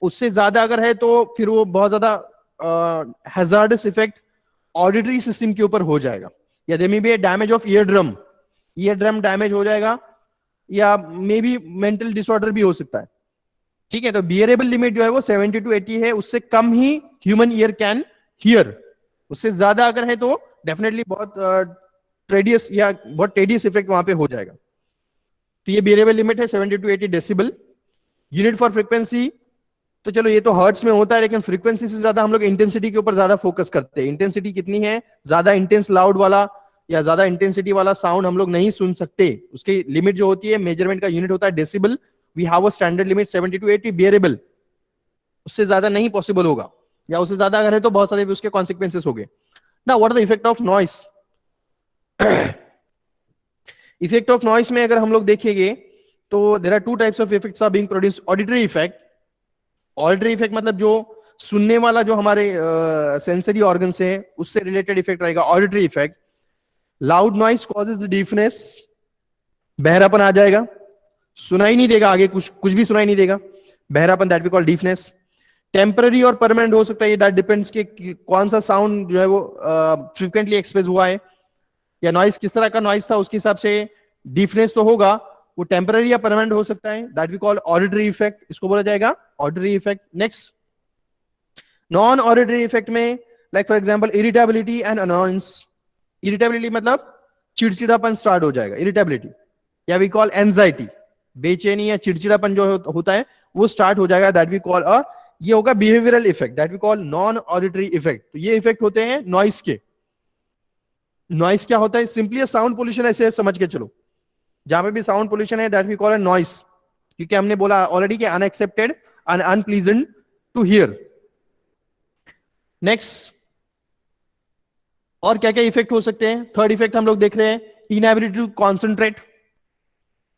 उससे ज्यादा अगर है तो फिर वो बहुत ज्यादा हैजार्डस इफेक्ट ऑडिटरी सिस्टम के ऊपर हो जाएगा, या there may be damage of ear drum damage हो जाएगा, या मे बी मेंटल डिसऑर्डर भी हो सकता है। ठीक है, तो बियरेबल लिमिट जो है वो 70 to 80 है, उससे कम ही ह्यूमन ईयर कैन हियर। उससे ज्यादा अगर है तो डेफिनेटली बहुत ट्रेडियस या बहुत टेडियस इफेक्ट वहां पे हो जाएगा। तो ये बियरेबल लिमिट है 70 to 80 decibel. Unit for frequency, तो चलो ये तो हर्ट्स में होता है, लेकिन फ्रीक्वेंसी से ज्यादा हम लोग इंटेंसिटी के ऊपर ज्यादा फोकस करते हैं। इंटेंसिटी कितनी है, ज्यादा इंटेंस लाउड वाला या ज्यादा इंटेंसिटी वाला साउंड हम लोग नहीं सुन सकते। उसकी लिमिट जो होती है, मेजरमेंट का यूनिट होता है decibel. We have a standard limit 70 to 80 bearable, उससे ज्यादा नहीं पॉसिबल होगा, या उससे ज्यादा अगर है तो बहुत सारे उसके कॉन्सिक्वेंसेस हो गए ना। What are the effect of noise. Effect of noise में अगर हम लोग देखेंगे तो there are 2 types of effects are being produced. Auditory effect, auditory effect मतलब जो सुनने वाला जो हमारे सेंसरी ऑर्गन से है उससे रिलेटेड इफेक्ट रहेगा auditory effect. Loud noise causes the deafness, बहरापन आ जाएगा, सुनाई नहीं देगा, आगे कुछ भी सुनाई नहीं देगा, बहरापन, that we call deafness. Temporary और परमानेंट हो सकता है, दैट डिपेंड्स कि कौन सा साउंड जो है वो फ्रिक्वेंटली एक्सप्रेस हुआ है, या नॉइस किस तरह का नॉइस था, उसके हिसाब से डीफनेस तो होगा, वो टेम्पररी या परमानेंट हो सकता है, that we call auditory effect, इसको बोला जाएगा auditory effect. Next non auditory effect में, like for example irritability and annoyance. Irritability मतलब चिड़चिड़ापन स्टार्ट हो जाएगा, इरिटेबिलिटी, या वी कॉल एंजाइटी, बेचैनी या चिड़चिड़ापन जो होता है वो स्टार्ट हो जाएगा, दैट वी कॉल ये होगा behavioural effect, that we call non auditory effect. तो ये इफेक्ट होते हैं नॉइस के। नॉइस क्या होता है, सिंपली साउंड पोल्यूशन, ऐसे समझ के चलो, जहां पे भी साउंड पोल्यूशन है that we call a noise, क्योंकि हमने बोला ऑलरेडी कि unaccepted and unpleasant to hear. Next और क्या क्या इफेक्ट हो सकते हैं। थर्ड इफेक्ट हम लोग देख रहे हैं इनएबिलिटी टू कॉन्सेंट्रेट।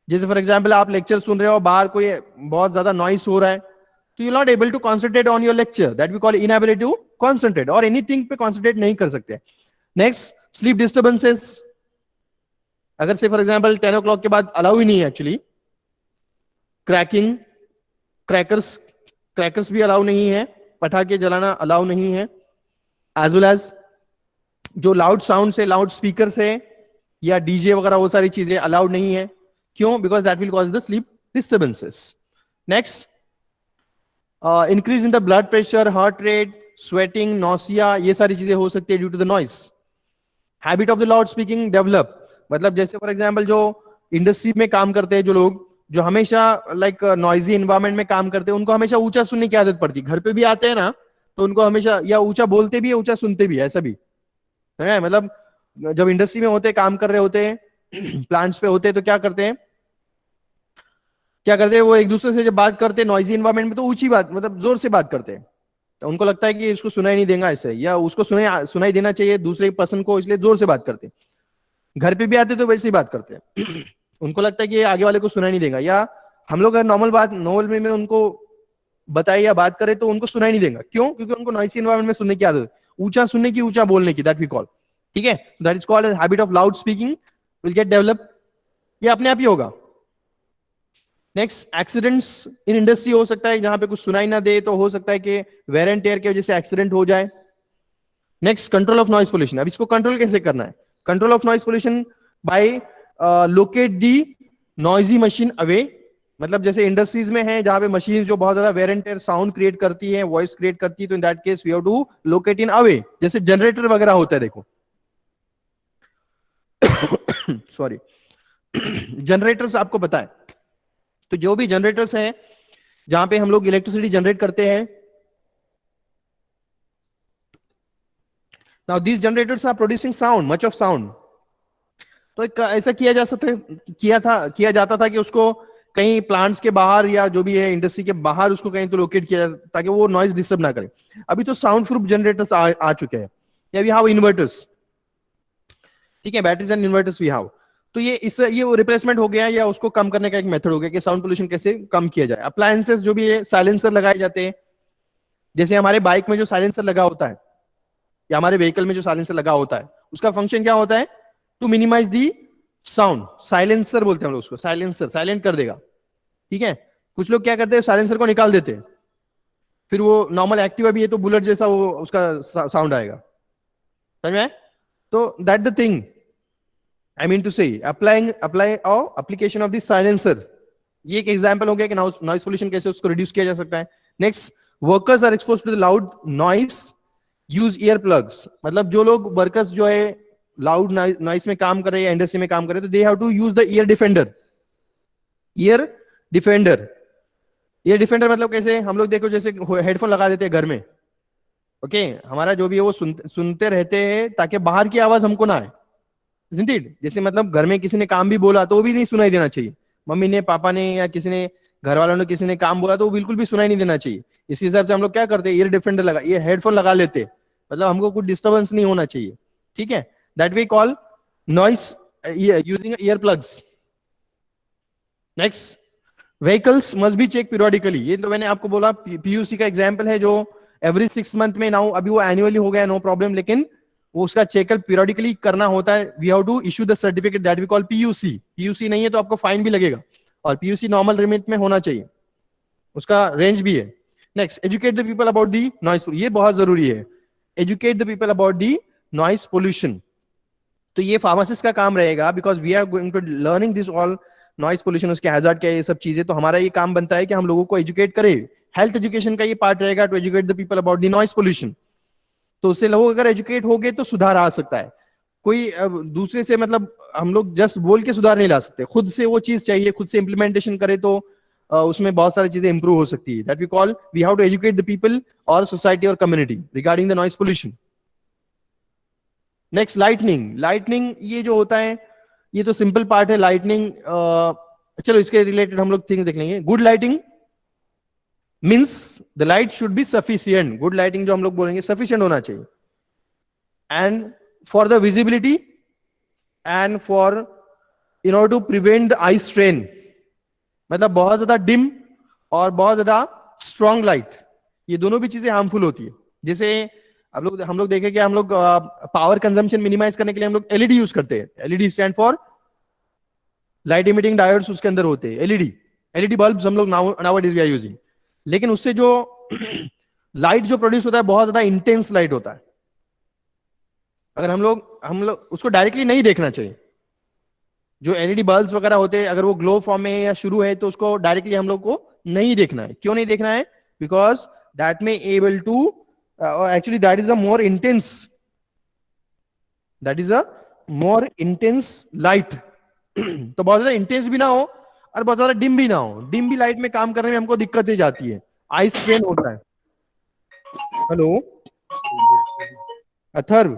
जैसे फॉर एग्जांपल आप लेक्चर सुन रहे हो, बाहर कोई बहुत ज्यादा नॉइस हो रहा है, तो you not able to concentrate on your lecture, that we call inability to concentrate, और एनीथिंग पे कॉन्सेंट्रेट नहीं कर सकते। नेक्स्ट स्लीप डिस्टर्बेंसेस, अगर से फॉर एग्जांपल 10 o'clock के बाद अलाउ ही नहीं है एक्चुअली, क्रैकिंग, क्रैकर्स भी अलाउ नहीं है, पटाखे जलाना अलाउ नहीं है, एज वेल एज जो लाउड साउंड से, लाउड स्पीकर से या डीजे वगैरह वो सारी चीजें अलाउड नहीं है। क्यों? Because that will cause the sleep disturbances. Next increase in the blood pressure, heart rate, sweating, nausea, ये सारी चीजें हो सकती है due to the noise. Habit of the loud speaking develop, मतलब जैसे फॉर एग्जांपल जो इंडस्ट्री में काम करते हैं जो लोग, जो हमेशा लाइक नॉइजी एनवायरनमेंट में काम करते हैं, उनको हमेशा ऊंचा सुनने की आदत पड़ती है। घर पे भी आते हैं ना, तो उनको हमेशा या ऊंचा बोलते भी है, ऊंचा सुनते भी है, ऐसा भी है। मतलब जब इंडस्ट्री में होते, काम कर रहे होते हैं, प्लांट्स पे होते हैं, तो क्या करते हैं वो एक दूसरे से जब बात करते हैं नॉइजी एनवायरनमेंट में, तो ऊंची बात, मतलब जोर से बात करते हैं, तो उनको लगता है कि इसको सुनाई नहीं देगा ऐसे, या उसको सुनाई देना चाहिए दूसरे पर्सन को, इसलिए जोर से बात करते हैं। घर पे भी आते तो वैसे ही बात करते हैं। उनको लगता है कि आगे वाले को सुनाई नहीं देगा, या हम लोग अगर नॉर्मल वे में उनको बताए या बात करें तो उनको सुनाई नहीं देगा। क्यों? क्योंकि उनको नॉइसी एनवायरनमेंट में सुनने की आदत है, ऊंचा सुनने की, ऊंचा बोलने की, दैट वी कॉल। ठीक है, that is called habit of loud speaking will get develop. ये अपने आप ही होगा। नेक्स्ट, एक्सीडेंट्स इन इंडस्ट्री हो सकता है, जहां पे कुछ सुनाई ना दे तो हो सकता है कि वेयर एंड टेयर की वजह से एक्सीडेंट हो जाए। Next, control of noise pollution. अब इसको कंट्रोल कैसे करना है? Control of noise pollution by locate the noisy machine away. मतलब जैसे इंडस्ट्रीज में है जहां पे मशीन जो बहुत ज्यादा wear and tear sound create करती है, वॉइस क्रिएट करती है, तो in that case we have to locate in away. जैसे जनरेटर वगैरह होता है, देखो सॉरी जनरेटर्स आपको पता है, तो जो भी जनरेटर्स हैं जहां पे हम लोग इलेक्ट्रिसिटी जनरेट करते हैं, now these generators are producing sound, much of sound. तो एक ऐसा किया जाता था कि उसको कहीं प्लांट्स के बाहर या जो भी है इंडस्ट्री के बाहर उसको कहीं तो लोकेट किया जाता ताकि वो नॉइज डिस्टर्ब ना करे। अभी तो साउंड प्रूफ जनरेटर्स आ चुके हैं, या वी हैव इन्वर्टर्स। ठीक है, batteries and inverters we have. तो ये वो रिप्लेसमेंट हो गया, या उसको कम करने का एक मेथड हो गया कि साउंड पोल्यूशन कैसे कम किया जाए। अप्लायंसेस जो भी है, साइलेंसर लगाए जाते हैं। जैसे हमारे बाइक में जो साइलेंसर लगा होता है, या हमारे व्हीकल में जो साइलेंसर लगा होता है, उसका फंक्शन क्या होता है? To minimise the sound. Silencer बोलते हैं हम लोग उसको, साइलेंसर, साइलेंट कर देगा। ठीक है, कुछ लोग क्या करते हैं, साइलेंसर को निकाल देते हैं, फिर वो नॉर्मल एक्टिवा भी है तो बुलेट जैसा वो उसका साउंड आएगा। समझ में आया? तो that the thing I mean to say, application of the silencer. ये एक एग्जांपल हो गया कि नॉइज पोल्यूशन कैसे उसको रिड्यूस किया जा सकता है। Next, workers are expose to the loud noise, use ear plugs. मतलब जो लोग वर्कर्स जो है लाउड नॉइस में काम कर रहे हैं, इंडस्ट्री में काम कर रहे हैं, तो they have to use the ear defender. Ear defender, ear defender मतलब कैसे? हम लोग देखो जैसे हेडफोन लगा देते हैं घर में, ओके हमारा जो भी है वो सुनते रहते हैं ताकि बाहर की आवाज हमको ना आए, isn't it? जैसे मतलब घर में किसी ने काम भी बोला तो वो भी नहीं सुनाई देना चाहिए। मम्मी ने, पापा ने, या किसी ने, घर वालों ने, किसी ने काम बोला तो वो बिल्कुल भी सुनाई नहीं देना चाहिए। इस हिसाब से हम लोग क्या करते हैं, ईयर डिफेंडर लगा, ये हेडफोन लगा लेते हैं, मतलब हमको कुछ डिस्टर्बेंस नहीं होना चाहिए। ठीक है, that we call noise using ear plugs. Next, vehicles must be check periodically. ये तो मैंने आपको बोला, पीयूसी का एग्जांपल है, जो एवरी 6 मंथ में, नाउ अभी वो एनुअली हो गया, नो प्रॉब्लम, लेकिन वो उसका चेकअप पीरियोडिकली करना होता है। We have to issue the certificate that we call PUC. PUC नहीं है तो आपको फाइन भी लगेगा, और पीयूसी नॉर्मल लिमिट में होना चाहिए, उसका रेंज भी है। Next, educate the people about the noise, ये बहुत जरूरी है, educate the people about the noise pollution. तो ये फार्मासिस्ट का काम रहेगा, because we are going to learning this all noise pollution, उसके हैजार्ड क्या है, ये सब चीजें। तो हमारा ये काम बनता है कि हम लोगों को एजुकेट करें। हेल्थ एजुकेशन का ये पार्ट रहेगा, to educate the people about the noise pollution. तो उससे लोग अगर एजुकेट हो गए तो सुधार आ सकता है। कोई दूसरे से, मतलब हम लोग जस्ट बोल के सुधार नहीं ला सकते, खुद से वो चीज चाहिए, खुद से इंप्लीमेंटेशन करे तो उसमें बहुत सारी चीजें इंप्रूव हो सकती है। That we call, we have to educate the people और सोसाइटी और community regarding the noise pollution. Next, lightning. Lightning ये जो होता है, ये तो सिंपल पार्ट है लाइटनिंग। चलो इसके रिलेटेड हम लोग थिंग्स देख लेंगे। Good lighting means the light should be sufficient. Good lighting जो हम लोग बोलेंगे, सफिशियंट होना चाहिए, and for the visibility and for in order to prevent the eye strain. मतलब बहुत ज्यादा डिम और बहुत ज्यादा स्ट्रॉन्ग लाइट, ये दोनों भी चीजें हार्मफुल होती है। जैसे हम लोग देखें कि हम लोग पावर कंजम्पशन मिनिमाइज करने के लिए हम लोग एलईडी यूज करते हैं। LED stand for light emitting diodes, उसके अंदर होते हैं एलईडी बल्ब्स हम लोग नाउअडेज वी आर यूजिंग। लेकिन उससे जो लाइट जो प्रोड्यूस होता है बहुत ज्यादा इंटेंस लाइट होता है। अगर हम लोग उसको डायरेक्टली नहीं देखना चाहिए। जो एलईडी बल्ब्स वगैरह होते हैं, अगर वो ग्लो फॉर्म में है या शुरू है, तो उसको डायरेक्टली हम लोग को नहीं देखना है। क्यों नहीं देखना है? बिकॉज दैट में able to actually that is a more intense light. तो बहुत ज्यादा इंटेंस भी ना हो और बहुत ज्यादा डिम भी ना हो। डिम भी लाइट में काम करने में हमको दिक्कतें जाती है, आई स्ट्रेन होता है। Hello Atharva,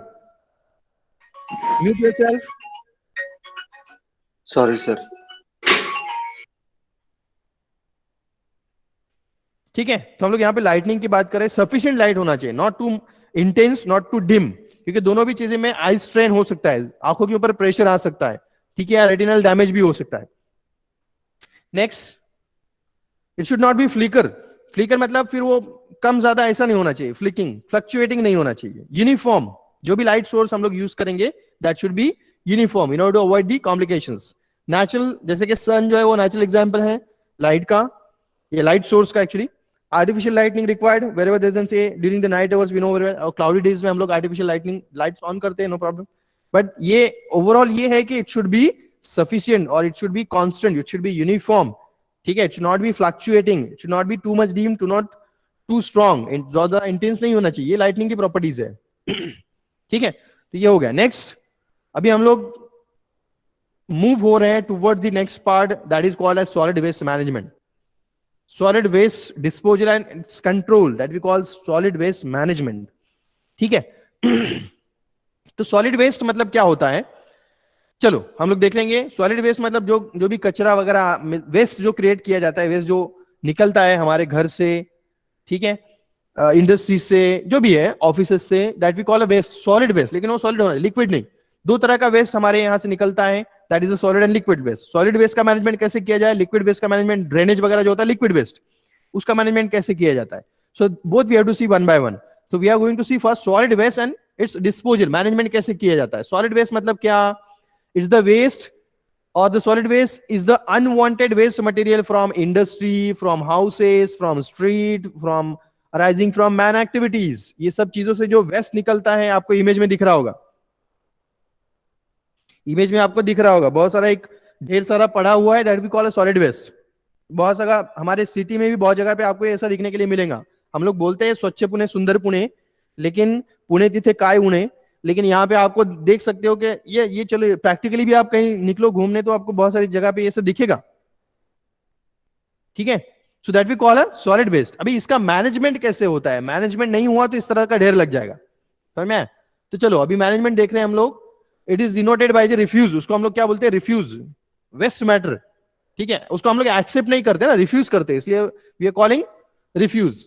mute yourself. Sorry sir. ठीक है, तो हम लोग यहाँ पे लाइटनिंग की बात करें, सफिशिएंट लाइट होना चाहिए, not too intense not too dim, क्योंकि दोनों भी चीजें में आई स्ट्रेन हो सकता है, आंखों के ऊपर प्रेशर आ सकता है, ठीक है, रेटिनल डैमेज भी हो सकता है। Next, it should not be flicker. Flicker मतलब फिर वो कम ज्यादा ऐसा नहीं होना चाहिए, फ्लिकिंग फ्लक्चुएटिंग नहीं होना चाहिए। यूनिफॉर्म, जो भी लाइट सोर्स हम लोग यूज करेंगे that should be uniform in order to avoid the complications. Natural, जैसे कि सन जो है वो नेचुरल एग्जांपल है लाइट का, ये लाइट सोर्स का actually. Artificial lightning required wherever there is say during the night hours, we know very well, और क्लाउडी डेज में हम लोग आर्टिफिशियल लाइटनिंग लाइट्स ऑन करते हैं, नो प्रॉब्लम। बट ये ओवरऑल ये है कि इट शुड बी सफिशिएंट और it should be constant, it should be uniform, ठीक है, it should not be fluctuating, it should not be too much deem, to not to strong, ज्यादा intense नहीं होना चाहिए, लाइटनिंग की प्रॉपर्टीज है। ठीक है, तो ये हो गया। नेक्स्ट, अभी हम लोग मूव हो रहे हैं toward the next part that is called as solid waste management, solid waste disposal and its control, that we call solid waste management. ठीक है, तो सॉलिड वेस्ट मतलब क्या होता है, चलो हम लोग देख लेंगे। सॉलिड वेस्ट मतलब जो भी कचरा वगैरह वेस्ट जो क्रिएट किया जाता है, वेस्ट जो निकलता है हमारे घर से, ठीक है, इंडस्ट्री से, जो भी है, ऑफिस से, that we call a waste, solid waste. लेकिन वो सॉलिड होना, लिक्विड नहीं। दो तरह का वेस्ट हमारे यहां से निकलता है, that is a solid and liquid waste. Solid waste का मैनेजमेंट कैसे किया जाए, लिक्विड वेस्ट का मैनेजमेंट, ड्रेनेज वगैरह जो होता है लिक्विड वेस्ट, उसका मैनेजमेंट कैसे किया जाता है। So both we have to see one by one. So we are going to see first solid waste and its disposal, management कैसे किया जाता है। सॉलिड वेस्ट मतलब क्या, it's the waste or the solid waste is the unwanted waste material from industry, from houses, from street, from arising from man activities। ये सब चीजों से जो वेस्ट निकलता है, आपको इमेज में दिख रहा होगा, इमेज में आपको दिख रहा होगा बहुत सारा, एक ढेर सारा पड़ा हुआ है, that we call a solid waste. बहुत सारा हमारे सिटी में भी बहुत जगह पे आपको ऐसा दिखने के लिए मिलेगा। हम लोग बोलते हैं स्वच्छ पुणे सुंदर पुणे, लेकिन पुणे तिथे काय उणे, लेकिन यहाँ पे आपको देख सकते हो कि ये चलो प्रैक्टिकली भी आप कहीं निकलो घूमने तो आपको बहुत सारी जगह पे ये सब दिखेगा। ठीक है, so that we call a solid waste. अभी इसका मैनेजमेंट कैसे होता है, मैनेजमेंट नहीं हुआ तो इस तरह का ढेर लग जाएगा, समझ में? तो चलो अभी मैनेजमेंट देख रहे हैं हम लोग। It is denoted by the refuse, उसको हम लोग क्या बोलते हैं, रिफ्यूज, वेस्ट मैटर। ठीक है, उसको हम लोग एक्सेप्ट नहीं करते ना, रिफ्यूज करते हैं, इसलिए we are calling refuse.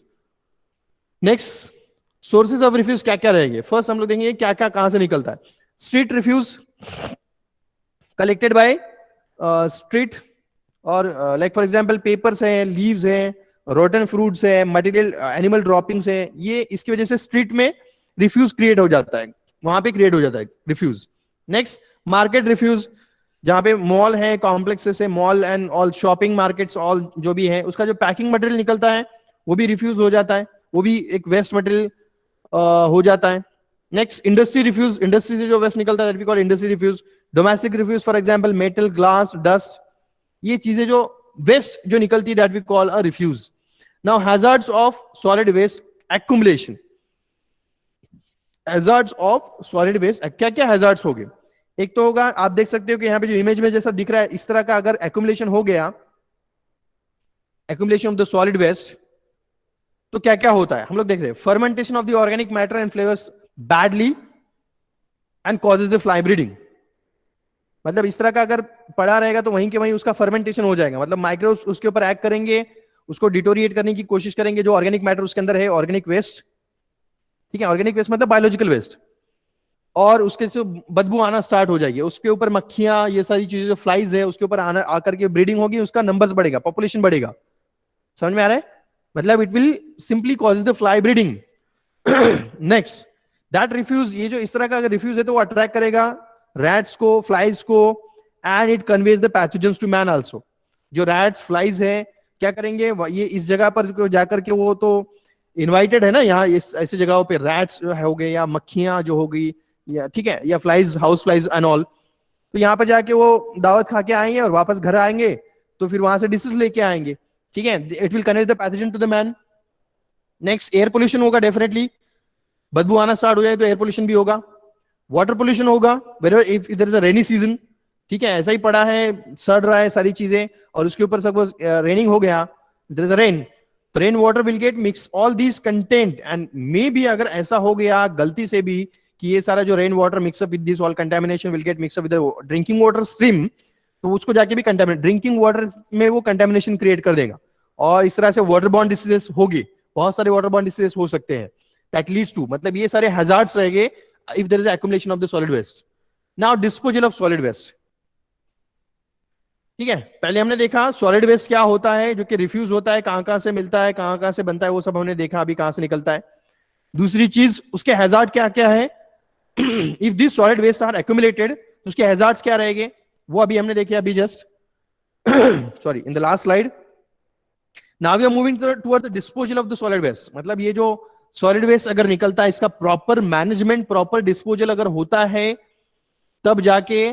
Next, sources of refuse क्या क्या रहेंगे, फर्स्ट हम लोग देखेंगे क्या क्या कहां से निकलता है। Street refuse collected by street, और लाइक फॉर एग्जांपल पेपर्स हैं, लीव्स हैं, रोटन फ्रूट्स है, मटेरियल एनिमल ड्रॉपिंग्स है, ये इसकी वजह से स्ट्रीट में रिफ्यूज क्रिएट हो जाता है, वहां पे क्रिएट हो जाता है रिफ्यूज। नेक्स्ट, मार्केट रिफ्यूज, जहां पे मॉल है, कॉम्प्लेक्सेस है, mall and all shopping markets all जो भी है, उसका जो पैकिंग मटेरियल निकलता है वो भी रिफ्यूज हो जाता है, वो भी एक वेस्ट मटेरियल हो जाता है। नेक्स्ट, इंडस्ट्री रिफ्यूज, इंडस्ट्री से जो वेस्ट निकलता है that we call industry refuse. Domestic refuse for example metal, glass, dust, ये चीजें जो वेस्ट जो निकलती है that we call a refuse. Now hazards of solid waste accumulation, hazards of solid waste, क्या क्या हैजार्ड्स हो गए। एक तो होगा, आप देख सकते हो कि यहाँ पे जो इमेज में जैसा दिख रहा है, इस तरह का अगर एक्युमुलेशन हो गया, accumulation of the solid waste, तो क्या क्या होता है हम लोग देख रहे हैं। Fermentation of the organic matter and flavours badly and causes the fly breeding, मतलब इस तरह का अगर पड़ा रहेगा तो वहीं के वहीं उसका फर्मेंटेशन हो जाएगा, मतलब माइक्रोब्स उसके ऊपर एक्ट करेंगे, उसको डिटोरिएट करने की कोशिश करेंगे, जो ऑर्गेनिक मैटर उसके अंदर है, ऑर्गेनिक वेस्ट, ठीक है, ऑर्गेनिक वेस्ट मतलब बायोलॉजिकल वेस्ट, और उसके से बदबू आना स्टार्ट हो जाएगी, उसके ऊपर मक्खियां, ये सारी चीजें जो फ्लाइज है उसके ऊपर आना, आकर के ब्रीडिंग होगी, उसका नंबर्स बढ़ेगा, पॉपुलेशन बढ़ेगा, समझ में आ रहा है, मतलब it will simply cause the fly breeding. Next, that refuse, ये जो इस तरह का अगर रिफ्यूज है तो वो अट्रैक्ट करेगा रैट्स को, फ्लाइज को, and it conveys the pathogens to man also. जो रैट्स फ्लाइज है क्या करेंगे, ये इस जगह पर जाकर के, वो तो इनवाइटेड है ना यहाँ, इस ऐसी जगहों पे रैट्स जो हो गए, या मक्खियां जो हो गई, या ठीक है, या flies, house flies and all, तो यहाँ पर जाके वो दावत खा के आएंगे और वापस घर आएंगे, तो फिर वहां से डिसीज लेके आएंगे, ठीक है, it will conveys the pathogen to the man. Next, air pollution होगा, डेफिनेटली बदबू आना स्टार्ट हो जाए तो एयर पोल्यूशन भी होगा। वाटर पोल्यूशन होगा, where if there is a rainy season, ठीक है, ऐसा ही पड़ा है, सड़ रहा है सारी चीजें, और उसके ऊपर सपोज रेनिंग हो गया, देयर इज अ रेन, तो rain water will get mix all these content, and may be अगर ऐसा हो गया गलती से भी कि ये सारा जो rain water mix up with this all contamination will get mix up with drinking water stream, तो उसको जाके भी कंटेमिनेट, ड्रिंकिंग वाटर में वो कंटेमिनेशन क्रिएट कर देगा, और इस तरह से वाटर बॉर्न डिसीजेस होगी, बहुत सारे वाटर बॉर्न डिसीजेस हो सकते हैं, दैट लीड्स टू, मतलब ये सारे हैजार्ड्स रहेंगे if there is accumulation of the solid waste. Now disposal of solid waste, ठीक है, पहले हमने देखा सॉलिड वेस्ट क्या होता है, जो कि रिफ्यूज होता है, कहां कहां से मिलता है, कहां कहां से बनता है, वो सब हमने देखा, अभी कहां से निकलता है। दूसरी चीज उसके हैजार्ड क्या क्या है, if this solid waste are accumulated तो उसके हैजार्ड्स क्या रहेंगे, वो अभी हमने देखे अभी just sorry in the last slide. Now we are moving toward the disposal of the solid waste, मतलब ये जो सॉलिड वेस्ट अगर निकलता है इसका प्रॉपर मैनेजमेंट, प्रॉपर डिस्पोजल अगर होता है, तब जाके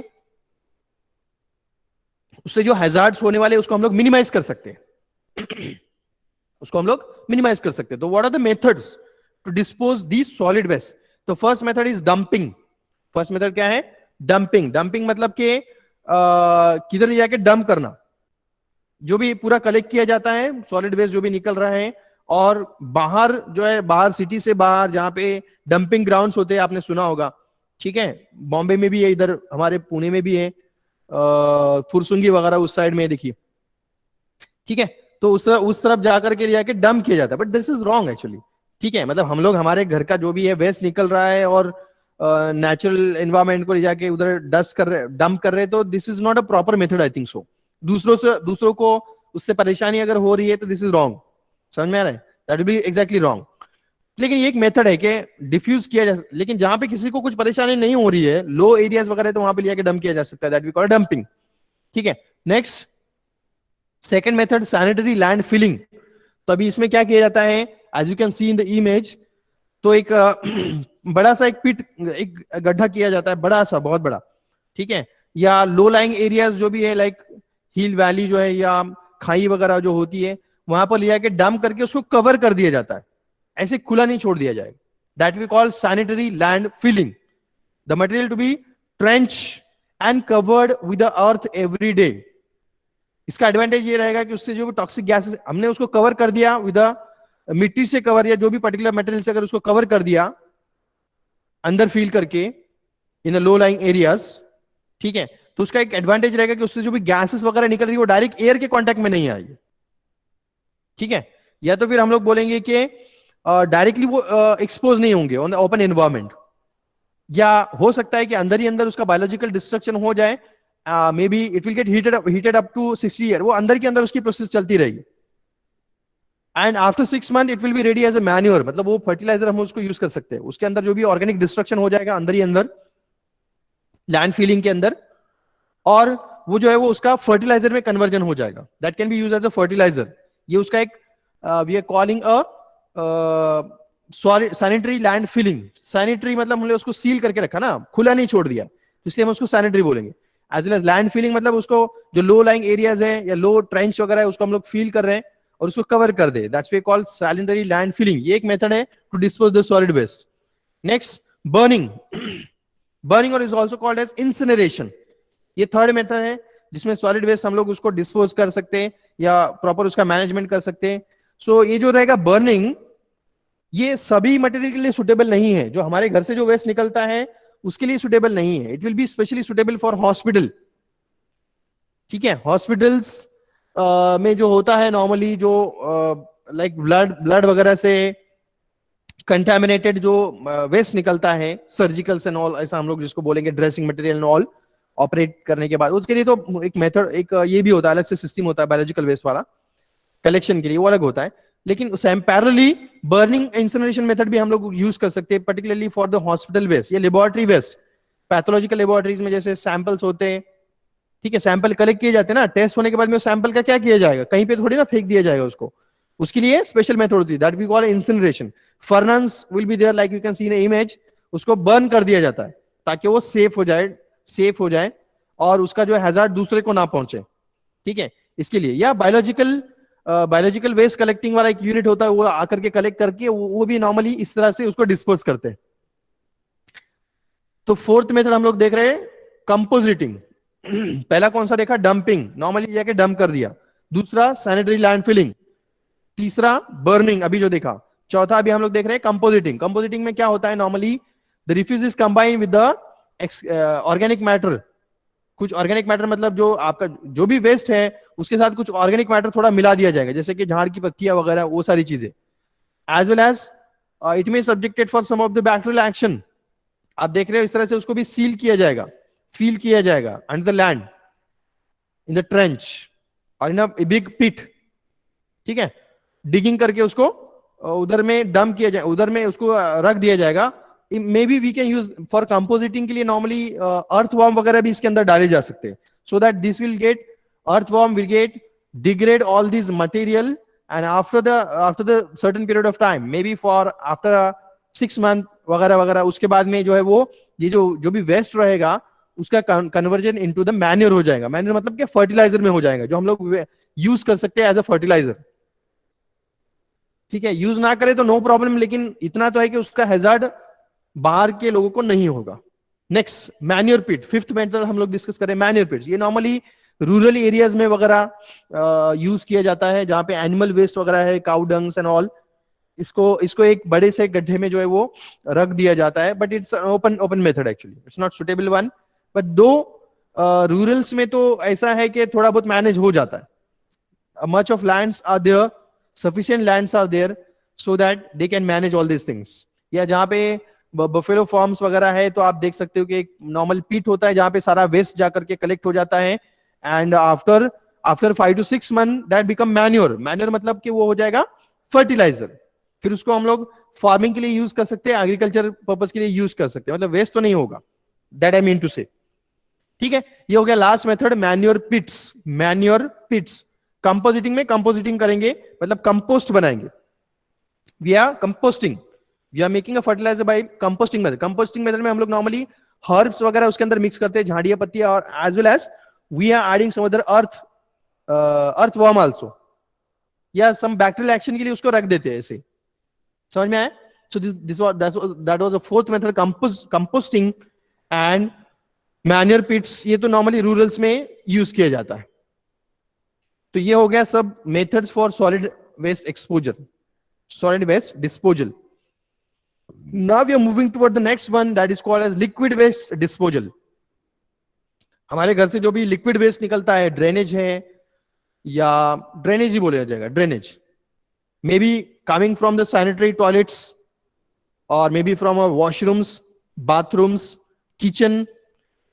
उससे जो हैजार्ड्स होने वाले उसको हम लोग मिनिमाइज कर सकते हैं उसको हम लोग मिनिमाइज कर सकते हैं। तो what are the methods to dispose this solid waste? तो first method is dumping. First method क्या है? डंपिंग। डंपिंग मतलब कि किधर ले जाके डंप करना, जो भी पूरा कलेक्ट किया जाता है सॉलिड वेस्ट जो भी निकल रहा है, और बाहर जो है, बाहर सिटी से बाहर जहां पे डंपिंग ग्राउंड्स होते हैं, आपने सुना होगा, ठीक है, बॉम्बे में भी है, इधर हमारे पुणे में भी है, फुरसुंगी वगैरह उस साइड में देखिए, ठीक है, तो उस तरफ जाकर के जाके डंप किया जाता है, but this is wrong actually, ठीक है, मतलब हम लोग हमारे घर का जो भी है वेस्ट निकल रहा है और नेचुरल एनवायरमेंट को ले जाके उधर डस्ट कर रहे, डंप कर रहे, तो this is not a proper method, I think so. दूसरों को उससे परेशानी अगर हो रही है तो दिस इज रॉन्ग, समझ में आ रहा है, that will be exactly wrong. लेकिन ये एक मेथड है कि डिफ्यूज किया जा, लेकिन जहां पे किसी को कुछ परेशानी नहीं हो रही है, लो एरियाज वगैरह, तो वहां पे लेके डंप किया जा सकता है, दैट वी कॉल डंपिंग, ठीक है। Next second method sanitary land filling. तो अभी इसमें क्या किया जाता है, as you can see in the image, तो एक बड़ा सा एक पिट, एक गड्ढा किया जाता है, बड़ा सा, बहुत बड़ा, ठीक है, या लो लाइंग एरियाज जो भी है, लाइक हिल वैली जो है या खाई वगैरह जो होती है, वहां पर ले जाके डंप करके उसको कवर कर दिया जाता है, ऐसे खुला नहीं छोड़ दिया जाएगा, that we call sanitary land filling. The material to be trench and covered with the earth every day. इसका एडवांटेज ये रहेगा कि उससे जो भी टॉक्सिक गैसेस, हमने उसको कवर कर दिया विद मिट्टी से कवर, या जो भी पर्टिकुलर मटेरियल से अगर उसको कवर कर दिया अंदर फील करके इन लो लाइंग एरियाज, ठीक है, तो उसका एक एडवांटेज रहेगा कि उससे जो भी गैसेस वगैरह निकल रही है वो डायरेक्ट एयर के कांटेक्ट में नहीं आएगी, ठीक है, या तो फिर हम लोग बोलेंगे कि डायरेक्टली वो एक्सपोज नहीं होंगे ऑन द ओपन एनवायरमेंट, या हो सकता है कि अंदर ही अंदर उसका बायोलॉजिकल डिस्ट्रक्शन हो जाए, may be it will get heated up to 60 year, वो अंदर के अंदर उसकी प्रोसेस चलती रहेगी, and after 6 month it will be ready as a manure, मतलब वो फर्टिलाइजर हम उसको यूज कर सकते हैं, उसके अंदर जो भी ऑर्गेनिक डिस्ट्रक्शन हो जाएगा अंदर ही अंदर लैंड फीलिंग के अंदर, और वो जो है वो उसका फर्टिलाइजर में कन्वर्जन हो जाएगा, that can be use as a fertilizer. ये उसका एक we are calling a sanitary land filling. Sanitary मतलब हमने उसको सील करके रखा ना, खुला नहीं छोड़ दिया, इसलिए हम उसको सैनिटरी बोलेंगे। As well as land filling मतलब उसको जो लो लाइंग एरियाज है या लो ट्रेंच वगैरह है उसको हम लोग फील कर रहे हैं और उसको कवर कर दे, that's we call sanitary land filling. ये एक मेथड है to dispose the solid waste. Next burning. Burning और is also called as incineration. ये थर्ड मेथड है जिसमें सॉलिड वेस्ट हम लोग उसको डिस्पोज कर सकते हैं या प्रॉपर उसका मैनेजमेंट कर सकते हैं। सो ये जो रहेगा बर्निंग, ये सभी मटेरियल के लिए सुटेबल नहीं है, जो हमारे घर से जो वेस्ट निकलता है उसके लिए सुटेबल नहीं है। It will be specially suitable for hospital, ठीक है, हॉस्पिटल्स में जो होता है नॉर्मली, जो लाइक ब्लड वगैरह से कंटामिनेटेड जो वेस्ट निकलता है, सर्जिकल्स एंड ऑल, ऐसा हम लोग जिसको बोलेंगे dressing material and all, operate करने के बाद उसके लिए तो एक मेथड, एक ये भी होता है, अलग से सिस्टम होता है बायोलॉजिकल वेस्ट वाला कलेक्शन के लिए, वो अलग होता है। लेकिन पैरेलली बर्निंग इंसिनरेशन मेथड भी हम लोग यूज कर सकते हैं, particularly for the hospital waste या लेबोरेटरी वेस्ट। पैथोलॉजिकल लेबोरेटरीज में जैसे सैंपल्स होते हैं, ठीक है, सैंपल कलेक्ट किए जाते हैं ना, टेस्ट होने के बाद में सैंपल का क्या किया जाएगा, कहीं पे थोड़ी ना फेंक दिया जाएगा उसको, उसके लिए स्पेशल मेथड होती है, that we call incineration. Furnace will be there, like you can see in image, उसको बर्न कर दिया जाता है ताकि वो सेफ हो जाए और उसका जो हैजार्ड दूसरे को ना पहुंचे, ठीक है, इसके लिए। या बायोलॉजिकल वेस्ट कलेक्टिंग वाला एक यूनिट होता है, वो आकर के कलेक्ट करके वो भी नॉर्मली इस तरह से उसको डिस्पोज करते हैं। तो फोर्थ मेथड हम लोग देख रहे हैं कंपोजिटिंग। पहला कौन सा देखा, डंपिंग, नॉर्मली जाके डंप कर दिया। दूसरा सैनिटरी लैंड फिलिंग। तीसरा बर्निंग अभी जो देखा। चौथा अभी हम लोग देख रहे हैं कंपोजिटिंग। कंपोजिटिंग में क्या होता है, normally the refuse is combined with the organic matter, कुछ ऑर्गेनिक मैटर मतलब जो आपका जो भी वेस्ट है उसके साथ कुछ ऑर्गेनिक मैटर थोड़ा मिला दिया जाएगा, जैसे कि झाड़ की पत्तियां वगैरह, वो सारी चीजें। As well as it may subjected for some of the bacterial action. आप देख रहे हो इस तरह से उसको भी सील किया जाएगा, फील किया जाएगा under the land, in the trench और इन अ बिग पिट, ठीक है। डिगिंग करके उसको उधर में डंप किया जाए, उधर में उसको रख दिया जाएगा। May be we can use for compositing के लिए नॉर्मली अर्थवॉर्म वगैरह भी इसके अंदर डाले जा सकते हैं, so that this will get, earthworm will get degrade all these material, and after the certain period of time, maybe for after 6 month वगैरह वगैरह, उसके बाद में जो है वो ये जो भी वेस्ट रहेगा उसका कन्वर्जन इनटू द मैन्योर हो जाएगा। मैन्योर मतलब क्या, फर्टिलाइजर में हो जाएगा, जो हम लोग यूज कर सकते हैं एज अ फर्टिलाइजर, ठीक है। यूज ना करे तो नो प्रॉब्लम, लेकिन इतना तो है कि उसका हैजार्ड बाहर के लोगों को नहीं होगा। नेक्स्ट मैन्योर पिट, फिफ्थ मेथड हम लोग डिस्कस करें मैन्योर पिट। ये नॉर्मली रूरल एरियाज में वगैरह यूज किया जाता है, जहां पे एनिमल वेस्ट वगैरह है, काउ डंग्स एंड ऑल। इसको एक बड़े से गड्ढे में जो है वो रख दिया जाता है, but it's open method actually, it's not suitable one. But दो रूरल्स में तो ऐसा है कि थोड़ा बहुत मैनेज हो जाता है। Much of lands are there, sufficient lands are there so that they can manage all this things. या जहां पे बफेलो फार्म्स वगैरह है तो आप देख सकते हो कि एक नॉर्मल पिट होता है जहां पे सारा वेस्ट जाकर के कलेक्ट हो जाता है, and after 5 to 6 months that become manure. Manure मतलब कि वो हो जाएगा फर्टिलाइजर, फिर उसको हम लोग फार्मिंग के लिए यूज कर सकते हैं, एग्रीकल्चर पर्पस के लिए यूज कर सकते हैं, मतलब वेस्ट तो नहीं होगा, दैट आई मीन टू से, ठीक है। ये हो गया last method, manure pits. Manure pits composting में कंपोजिटिंग करेंगे, मतलब कंपोस्ट बनाएंगे, we are composting, we are making a fertilizer by composting method. Composting method में हम लोग नॉर्मली हर्ब्स वगैरह उसके अंदर मिक्स करते हैं, झाड़ियां पत्तियां, और as well as we are adding some other earthworm also, या सम बैक्टीरियल एक्शन के लिए उसको रख देते हैं ऐसे, समझ में आया। So that was the fourth method, composting and manure pits. ये तो नॉर्मली रूरल्स में यूज किया जाता है। तो ये हो गया सब methods for solid waste exposure, solid waste disposal. Now we are moving toward the next one, that is called as liquid waste disposal. हमारे घर से जो भी लिक्विड वेस्ट निकलता है, ड्रेनेज है या ड्रेनेज ही बोला जाएगा, drainage may be coming from the sanitary toilets और may be from washrooms, bathrooms, kitchen,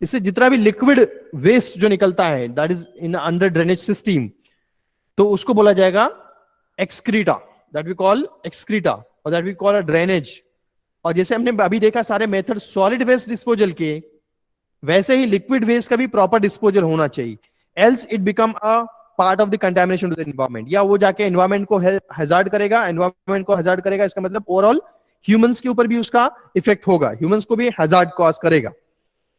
इससे जितना भी लिक्विड वेस्ट जो निकलता है that is in under drainage system, तो उसको बोला जाएगा excreta, that we call excreta, और that we call a drainage. और जैसे हमने अभी देखा सारे मेथड सॉलिड वेस्ट डिस्पोजल के, वैसे ही लिक्विड वेस्ट का भी प्रॉपर डिस्पोजल होना चाहिए, else it become a part of the contamination to the environment, या वो जाके एनवायरमेंट को हैजार्ड करेगा, एनवायरमेंट को हैजार्ड करेगा, इसका मतलब ओवरऑल ह्यूमंस के ऊपर भी उसका इफेक्ट होगा, ह्यूमंस को भी हैजार्ड कॉज करेगा।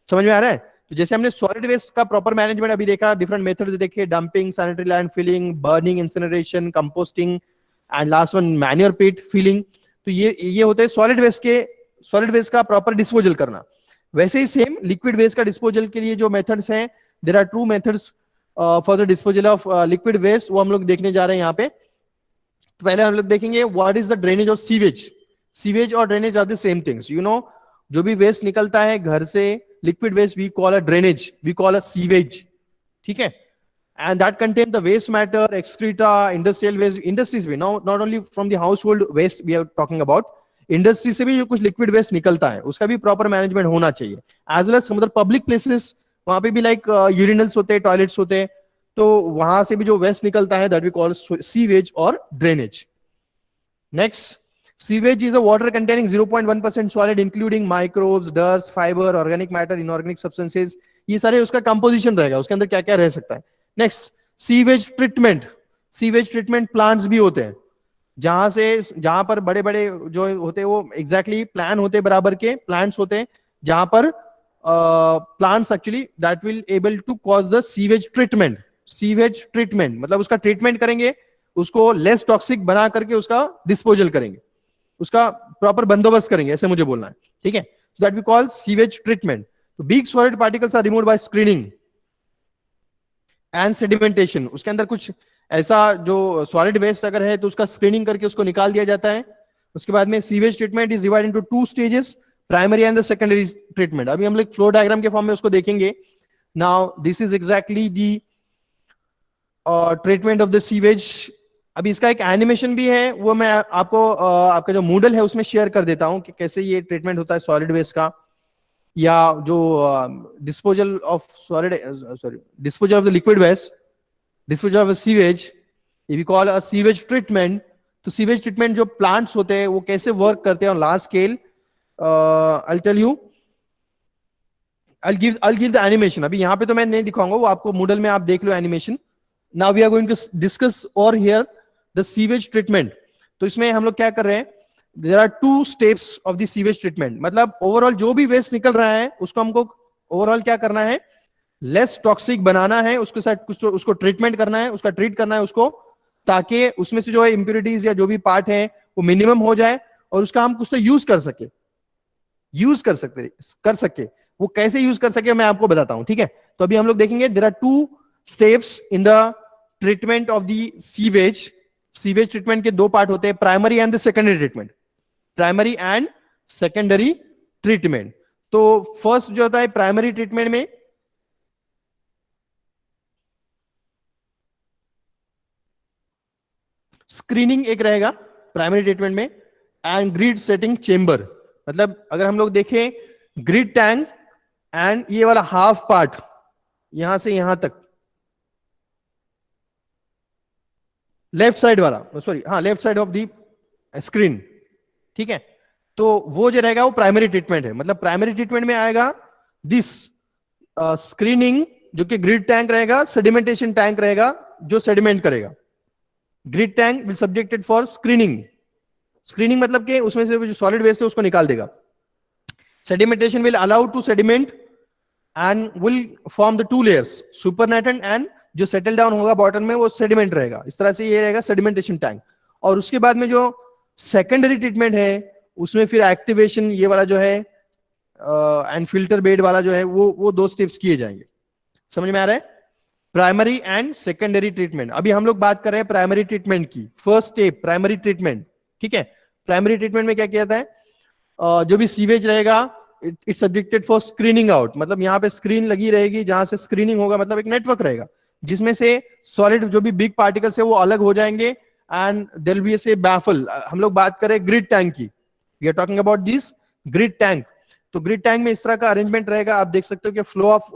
समझ में आ रहा है। तो जैसे हमने सॉलिड वेस्ट का प्रॉपर मैनेजमेंट अभी देखा, डिफरेंट मेथड्स देखे, dumping, sanitary land filling, burning, incineration, composting, and last one manure pit filling. तो ये होते हैं सॉलिड वेस्ट का प्रॉपर डिस्पोजल करना। वैसे ही सेम लिक्विड वेस्ट का डिस्पोजल के लिए जो मेथड्स हैं, there are 2 methods for the disposal of liquid waste, वो हम लोग देखने जा रहे हैं यहाँ पे। तो पहले हम लोग देखेंगे व्हाट इज द ड्रेनेज और सीवेज। सीवेज और drainage are the same things, you know. जो भी वेस्ट निकलता है घर से, liquid waste we call a drainage, we call a sewage, ठीक है। and that contain the waste matter, excreta, industrial waste, industries में, not only from the household waste we are talking about, industry से भी जो कुछ liquid waste निकलता है उसका भी प्रॉपर मैनेजमेंट होना चाहिए। As well as some other public places, वहां पे भी लाइक यूरिनल्स होते हैं, टॉयलेट्स होते हैं, तो वहां से भी जो वेस्ट निकलता है दैट वी कॉल सीवेज और drainage. Next, sewage is a water containing 0.1% solid including microbes, dust, fibre, organic matter, inorganic substances, ये सारे उसका कंपोजिशन रहेगा, उसके अंदर क्या क्या रह सकता है। Next, sewage treatment. Sewage treatment plants भी होते हैं, जहां पर बड़े बड़े जो होते हैं वो एग्जैक्टली प्लान होते हैं, बराबर के प्लांट्स होते हैं, जहां पर plants actually that will able to cause the sewage treatment. Sewage treatment मतलब उसका ट्रीटमेंट करेंगे, उसको लेस टॉक्सिक बना करके उसका डिस्पोजल करेंगे, उसका प्रॉपर बंदोबस्त करेंगे, ऐसे मुझे बोलना है, ठीक है। That we call sewage treatment. तो big solid particles are removed by screening and sedimentation. उसके अंदर कुछ ऐसा जो सॉलिड वेस्ट अगर है तो उसका स्क्रीनिंग करके उसको निकाल दिया जाता है। उसके बाद में sewage treatment is divided into 2 stages, primary and the secondary treatment. अभी हम लोग फ्लो डायग्राम के फॉर्म में उसको देखेंगे। Now this is exactly the treatment of the sewage. अभी इसका एक एनिमेशन भी है, वो मैं आपको आपका जो मूडल है उसमें शेयर कर देता हूं कि कैसे ये ट्रीटमेंट होता है सॉलिड वेस्ट का, या जो disposal of solid, sorry, disposal of the liquid waste, disposal of sewage, ये we call a sewage treatment. तो सीवेज ट्रीटमेंट जो प्लांट्स होते हैं वो कैसे वर्क करते हैं on large scale, I tell you, I'll give the animation। अभी यहाँ पे तो मैं नहीं दिखाऊंगा, वो आपको मूडल में आप देख लो animation. Now we are going to discuss और हियर द सीवेज ट्रीटमेंट। तो इसमें हम लोग क्या कर रहे हैं, there are two steps of the sewage treatment. मतलब ओवरऑल जो भी वेस्ट निकल रहा है उसको हमको ओवरऑल क्या करना है, लेस टॉक्सिक बनाना है, उसके साथ कुछ उसको ट्रीटमेंट करना है, उसका ट्रीट करना है उसको, ताकि उसमें से जो है इंप्योरिटीज या जो भी पार्ट है वो मिनिमम हो जाए और उसका हम कुछ तो यूज कर सके, कर सके। वो कैसे यूज कर सके मैं आपको बताता हूं, ठीक है। तो अभी हम लोग देखेंगे there are two steps in the treatment of the sewage. Sewage treatment के दो पार्ट होते हैं, primary and the secondary treatment. Primary and secondary treatment. तो फर्स्ट जो होता है प्राइमरी ट्रीटमेंट में, स्क्रीनिंग एक रहेगा प्राइमरी ट्रीटमेंट में, एंड ग्रिड सेटिंग चेंबर। मतलब अगर हम लोग देखें ग्रिड टैंक एंड ये वाला हाफ पार्ट यहां से यहां तक, लेफ्ट साइड वाला, सॉरी हाँ, left side of the screen, ठीक है। तो वो जो रहेगा वो प्राइमरी ट्रीटमेंट है। मतलब प्राइमरी ट्रीटमेंट में आएगा दिस स्क्रीनिंग, जो कि ग्रिड टैंक रहेगा, सेडिमेंटेशन टैंक रहेगा जो सेडिमेंट करेगा। Grid tank will subjected for screening. Screening मतलब कि उसमें से जो सॉलिड वेस्ट है उसको निकाल देगा। Sedimentation will allow to sediment and will form the two layers, supernatant and जो सेटल डाउन होगा बॉटम में वो सेडिमेंट रहेगा। इस तरह से ये रहेगा सेडिमेंटेशन टैंक। और उसके बाद में जो सेकेंडरी ट्रीटमेंट है उसमें फिर एक्टिवेशन ये वाला जो है एंड फिल्टर बेड वाला जो है वो दो स्टेप्स किए जाएंगे। समझ में आ रहा है? Primary and secondary treatment. अभी हम लोग बात कर रहे हैं प्राइमरी ट्रीटमेंट की। फर्स्ट स्टेप प्राइमरी ट्रीटमेंट, ठीक है। प्राइमरी ट्रीटमेंट में क्या किया जाता है, जो भी सीवेज रहेगा it's subjected for screening out. मतलब यहाँ पे स्क्रीन लगी रहेगी, जहां से स्क्रीनिंग होगा, मतलब एक नेटवर्क रहेगा जिसमें से सॉलिड जो भी बिग पार्टिकल्स है वो अलग हो जाएंगे एंड देयर विल बी से बैफल। हम लोग बात करें ग्रिड टैंक की, we are talking about this grid tank. तो ग्रिड टैंक में इस तरह का अरेंजमेंट रहेगा, आप देख सकते हो कि flow of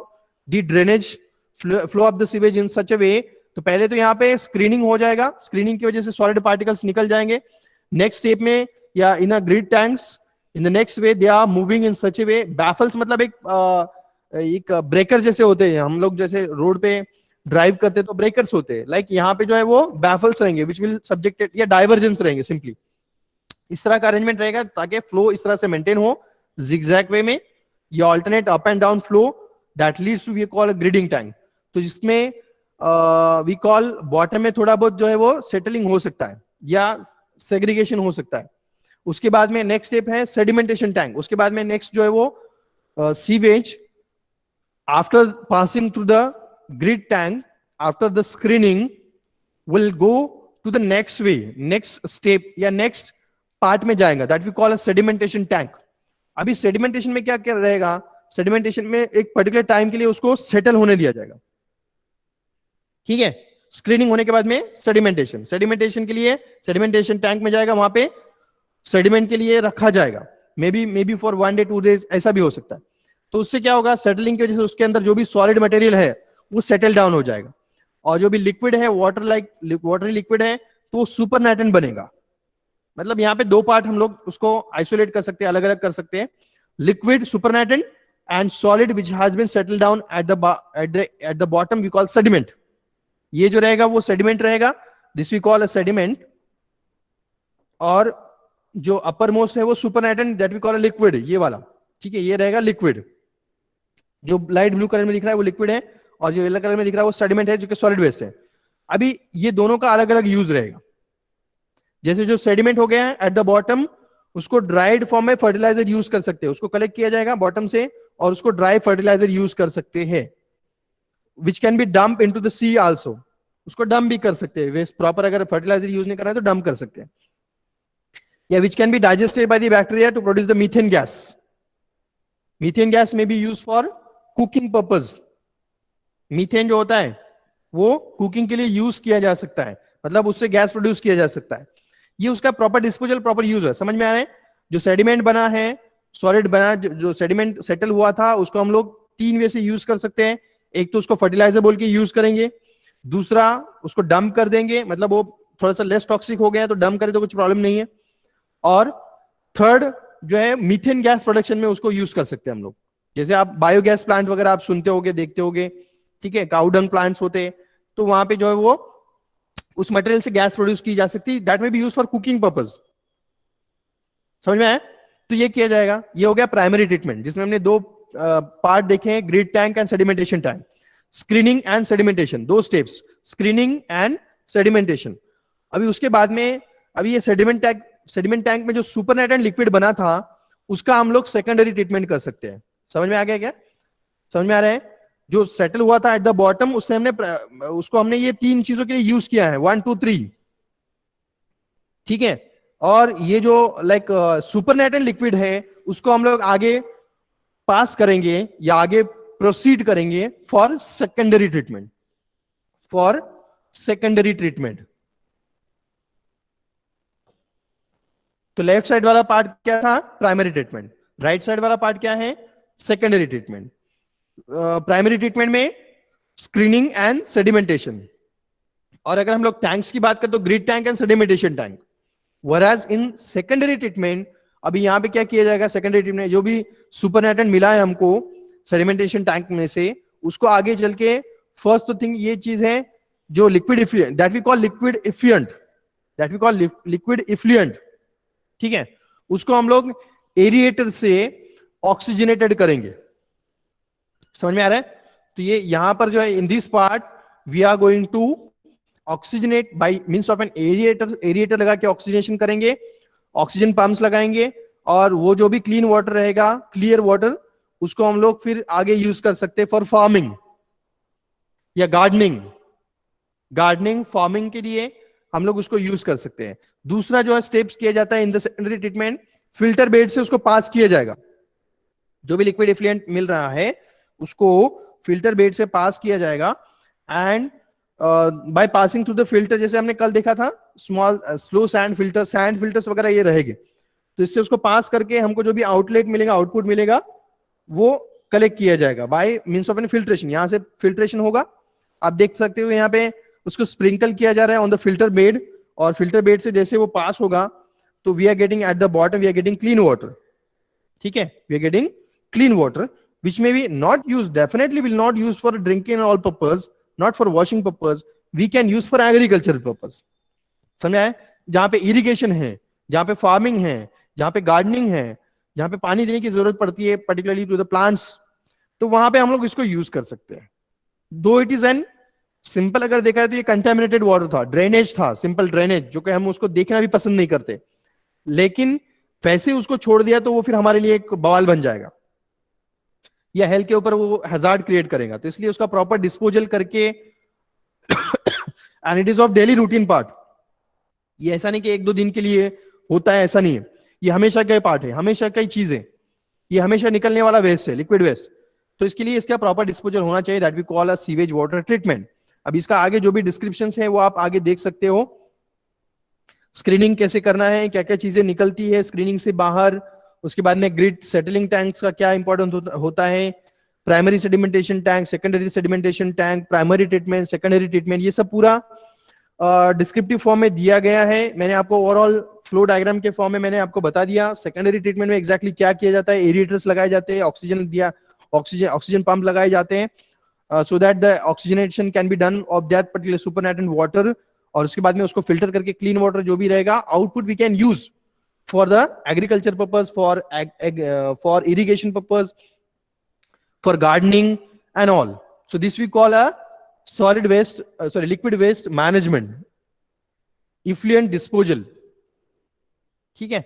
the drainage, flow of the sewage in such a way. तो पहले तो यहाँ पे स्क्रीनिंग हो जाएगा, स्क्रीनिंग की वजह से सॉलिड पार्टिकल्स निकल जाएंगे। नेक्स्ट स्टेप में या in a grid tanks in the next way they are moving in such a way, baffles मतलब एक ब्रेकर जैसे होते हैं, हम लोग जैसे रोड पे ड्राइव करते तो ब्रेकर्स होते हैं, लाइक यहाँ पे जो है वो बैफल्स रहेंगे विच विल सब्जेक्टेड, या डाइवर्जेंस रहेंगे सिंपली। इस तरह का अरेंजमेंट रहेगा ताकि फ्लो इस तरह से मेंटेन हो जिगजैग वे में, या alternate up and down flow that leads to we call gridding tank. तो जिसमें वी कॉल बॉटम में थोड़ा बहुत जो है वो सेटलिंग हो सकता है या सेग्रीगेशन हो सकता है। उसके बाद में नेक्स्ट स्टेप है सेडिमेंटेशन टैंक। उसके बाद में नेक्स्ट जो है वो sewage after passing through the grid tank after the screening will go to the next way, next step या नेक्स्ट पार्ट में जाएगा, that we call a sedimentation tank. अभी सेडिमेंटेशन में क्या क्या रहेगा, सेडिमेंटेशन में एक पर्टिकुलर टाइम के लिए उसको सेटल होने दिया जाएगा, ठीक है। स्क्रीनिंग होने के बाद में सेडिमेंटेशन, सेडिमेंटेशन के लिए सेडिमेंटेशन टैंक में जाएगा, वहां पे सेडिमेंट के लिए रखा जाएगा, may B for 1 day 2 days ऐसा भी हो सकता है। तो उससे क्या होगा, सेटलिंग की वजह से उसके अंदर जो भी सॉलिड मटेरियल है वो सेटल डाउन हो जाएगा, और जो भी लिक्विड है वाटरी लिक्विड है तो वो सुपरनेटेंट बनेगा। मतलब यहाँ पे दो पार्ट हम लोग उसको आइसोलेट कर सकते हैं, अलग अलग कर सकते हैं, liquid supernatant and solid which has been settle down at the bottom we call sediment. ये जो रहेगा वो सेडिमेंट रहेगा, this we call a sediment. और जो अपर मोस्ट है वो supernatant that we call a liquid, ये वाला, ठीक है, ये रहेगा लिक्विड। जो लाइट ब्लू कलर में दिख रहा है वो लिक्विड है, और जो येलो कलर में दिख रहा है वो सेडिमेंट है जो कि सॉलिड वेस्ट है। अभी ये दोनों का अलग अलग यूज रहेगा। जैसे जो सेडिमेंट हो गया है एट द बॉटम, उसको ड्राइड फॉर्म में फर्टिलाइजर यूज कर सकते हैं, उसको कलेक्ट किया जाएगा बॉटम से और उसको ड्राई फर्टिलाइजर यूज कर सकते हैं, which can be dump into the sea also. उसको डंप भी कर सकते हैं, वेस्ट प्रॉपर अगर फर्टिलाइजर यूज नहीं कर रहे हैं तो डंप कर सकते हैं। या which can be digested by the bacteria to produce the methane gas. Methane gas may be use for cooking purpose, methane जो होता है वो कुकिंग के लिए यूज किया जा सकता है, मतलब उससे गैस प्रोड्यूस किया जा सकता है। ये उसका प्रॉपर डिस्पोजल, प्रॉपर यूज है। समझ में आ रहा है? जो सेडिमेंट बना है, सॉलिड बना, जो सेडिमेंट सेटल हुआ था, उसको हम लोग तीन वे से यूज कर सकते हैं। एक तो उसको फर्टिलाइजर बोल के यूज करेंगे, दूसरा उसको डंप कर देंगे, मतलब वो थोड़ा सा लेस टॉक्सिक हो गया तो डंप करें तो कुछ प्रॉब्लम नहीं है। और थर्ड जो है मीथेन गैस प्रोडक्शन में उसको यूज कर सकते हैं हम लोग। जैसे आप बायोगैस प्लांट वगैरह आप सुनते होगे, देखते होगे, ठीक है, काउडंग प्लांट्स होते हैं, तो वहां पे जो है वो उस मटेरियल से गैस प्रोड्यूस की जा सकती है, दैट में be use for cooking purpose. समझ में आया? तो ये किया जाएगा। ये हो गया प्राइमरी ट्रीटमेंट, जिसमें हमने दो पार्ट देखे हैं, grid tank and sedimentation tank. Screening and sedimentation, दो स्टेप्स, स्क्रीनिंग एंड सेडिमेंटेशन। अभी उसके बाद में, अभी ये सेडिमेंट टैंक में जो सुपरनेटेंट लिक्विड बना था उसका हम लोग सेकेंडरी ट्रीटमेंट कर सकते हैं। समझ में आ गया क्या? समझ में आ रहा है? जो सेटल हुआ था एट द बॉटम, उससे हमने उसको हमने ये तीन चीजों के लिए यूज किया है, 1 2 3, ठीक है। और ये जो लाइक सुपरनेटेंट लिक्विड है उसको हम लोग आगे पास करेंगे या आगे प्रोसीड करेंगे for secondary treatment, for secondary treatment. तो लेफ्ट साइड वाला पार्ट क्या था? Primary treatment. राइट साइड वाला पार्ट क्या है? Secondary treatment. प्राइमरी ट्रीटमेंट में स्क्रीनिंग एंड सेडिमेंटेशन। और अगर हम लोग टैंक्स की बात करें तो grid tank and sedimentation tank. Whereas in secondary treatment, अभी यहां पे क्या किया जाएगा? सेकेंडरी ट्रीटमेंट जो भी सुपरनेटेंट मिला है हमको सेडिमेंटेशन टैंक में से, उसको आगे चल के फर्स्ट थिंग ये चीज है जो liquid effluent, that we call liquid effluent, that we call liquid effluent, ठीक है, उसको हम लोग एरिएटर से ऑक्सीजनेटेड करेंगे। समझ में आ रहा है? तो ये यहां पर जो है in this part we are going to oxygenate by means of an aerator. Aerator लगा के ऑक्सीजनेशन करेंगे, ऑक्सीजन पंप्स लगाएंगे, और वो जो भी क्लीन वाटर रहेगा, क्लियर वाटर, उसको हम लोग फिर आगे यूज कर सकते हैं फॉर फार्मिंग या गार्डनिंग। गार्डनिंग फार्मिंग के लिए हम लोग उसको यूज कर सकते हैं। दूसरा जो है स्टेप्स किया जाता है in the secondary treatment, filter bed से उसको पास किया जाएगा। जो भी लिक्विड इफ्लुएंट मिल रहा है उसको फिल्टर बेड से पास किया जाएगा, and by passing through the filter, जैसे हमने कल देखा था small slow sand filter, sand filters वगैरह ये रहेंगे, तो इससे उसको पास करके हमको जो भी आउटलेट मिलेगा, आउटपुट मिलेगा, वो कलेक्ट किया जाएगा by means of an filtration. यहां से फिल्ट्रेशन होगा, आप देख सकते हो यहाँ पे उसको स्प्रिंकल किया जा रहा है ऑन द फिल्टर बेड, और फिल्टर बेड से जैसे वो पास होगा तो we are getting at the bottom, we are getting clean water, ठीक है, we are getting clean water which may be not used, definitely will not use for drinking and all purpose, not for washing purpose, we can use for agricultural purpose। समझ आए? जहां पे irrigation है, जहां पे farming है, जहां पे गार्डनिंग है, जहां पे पानी देने की जरूरत पड़ती है पर्टिकुलरली टू द प्लांट्स, तो वहां पे हम लोग इसको यूज कर सकते हैं। दो इट इज एन सिंपल, अगर देखा है तो ये कंटेमिनेटेड वाटर था, ड्रेनेज था, सिंपल ड्रेनेज, जो कि हम उसको देखना भी पसंद नहीं करते, लेकिन वैसे उसको छोड़ दिया तो वो फिर हमारे लिए एक बवाल बन जाएगा, या हेल्थ के ऊपर वो हैजार्ड क्रिएट करेगा। तो इसलिए उसका प्रॉपर डिस्पोजल करके and it is of daily routine part. ये ऐसा नहीं कि एक दो दिन के लिए होता है, ऐसा नहीं है, ये हमेशा का पार्ट है, हमेशा कई चीजें, ये हमेशा निकलने वाला वेस्ट है, लिक्विड वेस्ट। तो इसके लिए इसका प्रॉपर डिस्पोजल होना चाहिए, that we call a sewage water treatment. अब इसका आगे जो भी डिस्क्रिप्शन है वो आप आगे देख सकते हो, स्क्रीनिंग कैसे करना है, क्या क्या चीजें निकलती है स्क्रीनिंग से बाहर, उसके बाद में ग्रिड सेटलिंग टैंक्स का क्या इंपॉर्टेंट होता है, primary sedimentation tank, secondary sedimentation tank, primary treatment, secondary treatment, ये सब पूरा डिस्क्रिप्टिव फॉर्म में दिया गया है। मैंने आपको ओवरऑल फ्लो डायग्राम के फॉर्म में मैंने आपको बता दिया सेकेंडरी ट्रीटमेंट में एग्जैक्टली क्या किया जाता है। एरिएटर्स लगाए जाते हैं, ऑक्सीजन पंप लगाए जाते हैं so that the oxygenation can be done of that particular supernatant water, और उसके बाद में उसको फिल्टर करके क्लीन वाटर जो भी रहेगा output we can use for the agriculture purpose, for irrigation purpose, for gardening and all. So this we call a solid waste, liquid waste management, effluent disposal, ठीक है।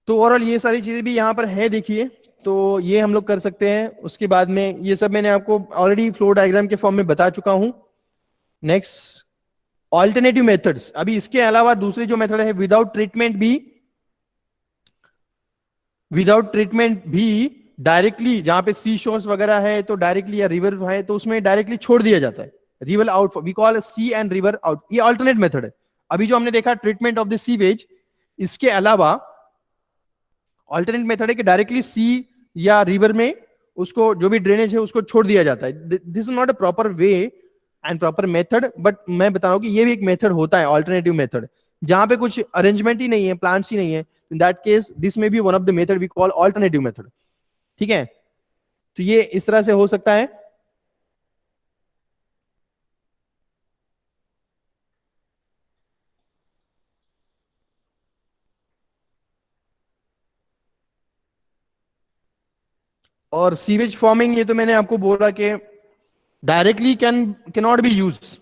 तो ओवरऑल ये सारी चीजें भी यहाँ पर है, देखिए, तो ये हम लोग कर सकते हैं। उसके बाद में ये सब मैंने आपको ऑलरेडी फ्लो डायग्राम के फॉर्म में बता चुका हूं। नेक्स्ट ऑल्टरनेटिव मेथड्स, अभी इसके अलावा दूसरी जो मेथड है विदाउट ट्रीटमेंट भी डायरेक्टली जहां पे सी शोर्स वगैरह है तो डायरेक्टली, या रिवर है तो उसमें डायरेक्टली छोड़ दिया जाता है, river out, we call sea and river out, ये अल्टरनेट मेथड है। अभी जो हमने देखा ट्रीटमेंट ऑफ द सीवेज, इसके अलावा अल्टरनेट मेथड है कि डायरेक्टली सी या रिवर में उसको जो भी ड्रेनेज है उसको छोड़ दिया जाता है। This is not a proper way and proper method, but मैं बता रहा हूं कि ये भी एक मेथड होता है, ऑल्टरनेटिव मेथड, जहां पे कुछ अरेंजमेंट ही नहीं है, प्लांट्स ही नहीं है, in that case this may be one of the method we call alternative method. ठीक है, तो ये इस तरह से हो सकता है। और सीवेज फॉर्मिंग, ये तो मैंने आपको बोला कि directly can not be use,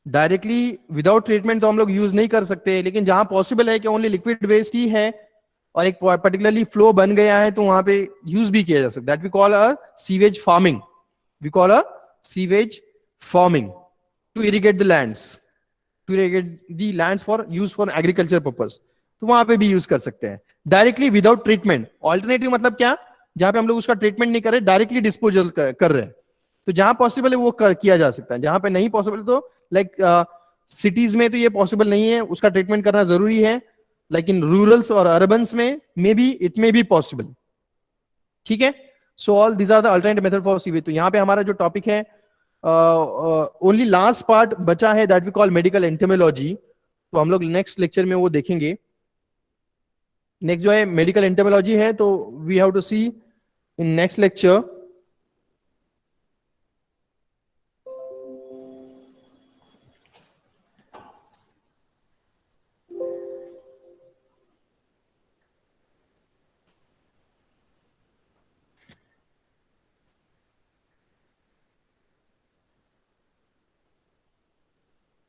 directly without treatment तो हम लोग यूज नहीं कर सकते, लेकिन जहां पॉसिबल है कि ओनली लिक्विड वेस्ट ही है और एक पर्टिकुलरली फ्लो बन गया है तो वहां पे यूज भी किया जा सकता है। That we call a sewage farming, we call a sewage farming to irrigate the lands, to irrigate the lands for use for agriculture purpose, तो वहां पे भी यूज कर सकते हैं डायरेक्टली विदाउट ट्रीटमेंट। ऑल्टरनेटिव मतलब क्या, जहां पे हम लोग उसका ट्रीटमेंट नहीं कर रहे, डायरेक्टली डिस्पोजल कर रहे हैं, तो जहां पॉसिबल है वो किया जा सकता है। जहां पे नहीं पॉसिबल तो लाइक सिटीज में तो ये पॉसिबल नहीं है, उसका ट्रीटमेंट करना जरूरी है, लेकिन रूरल्स और अर्बन्स में may be it may be possible. ठीक है, so all these are the alternative method for sewage. तो यहाँ पे हमारा जो टॉपिक है, ओनली लास्ट पार्ट बचा है, that we call medical entomology, तो हम लोग नेक्स्ट लेक्चर में वो देखेंगे। नेक्स्ट जो है मेडिकल एंटेमोलॉजी है, तो we have to see in next lecture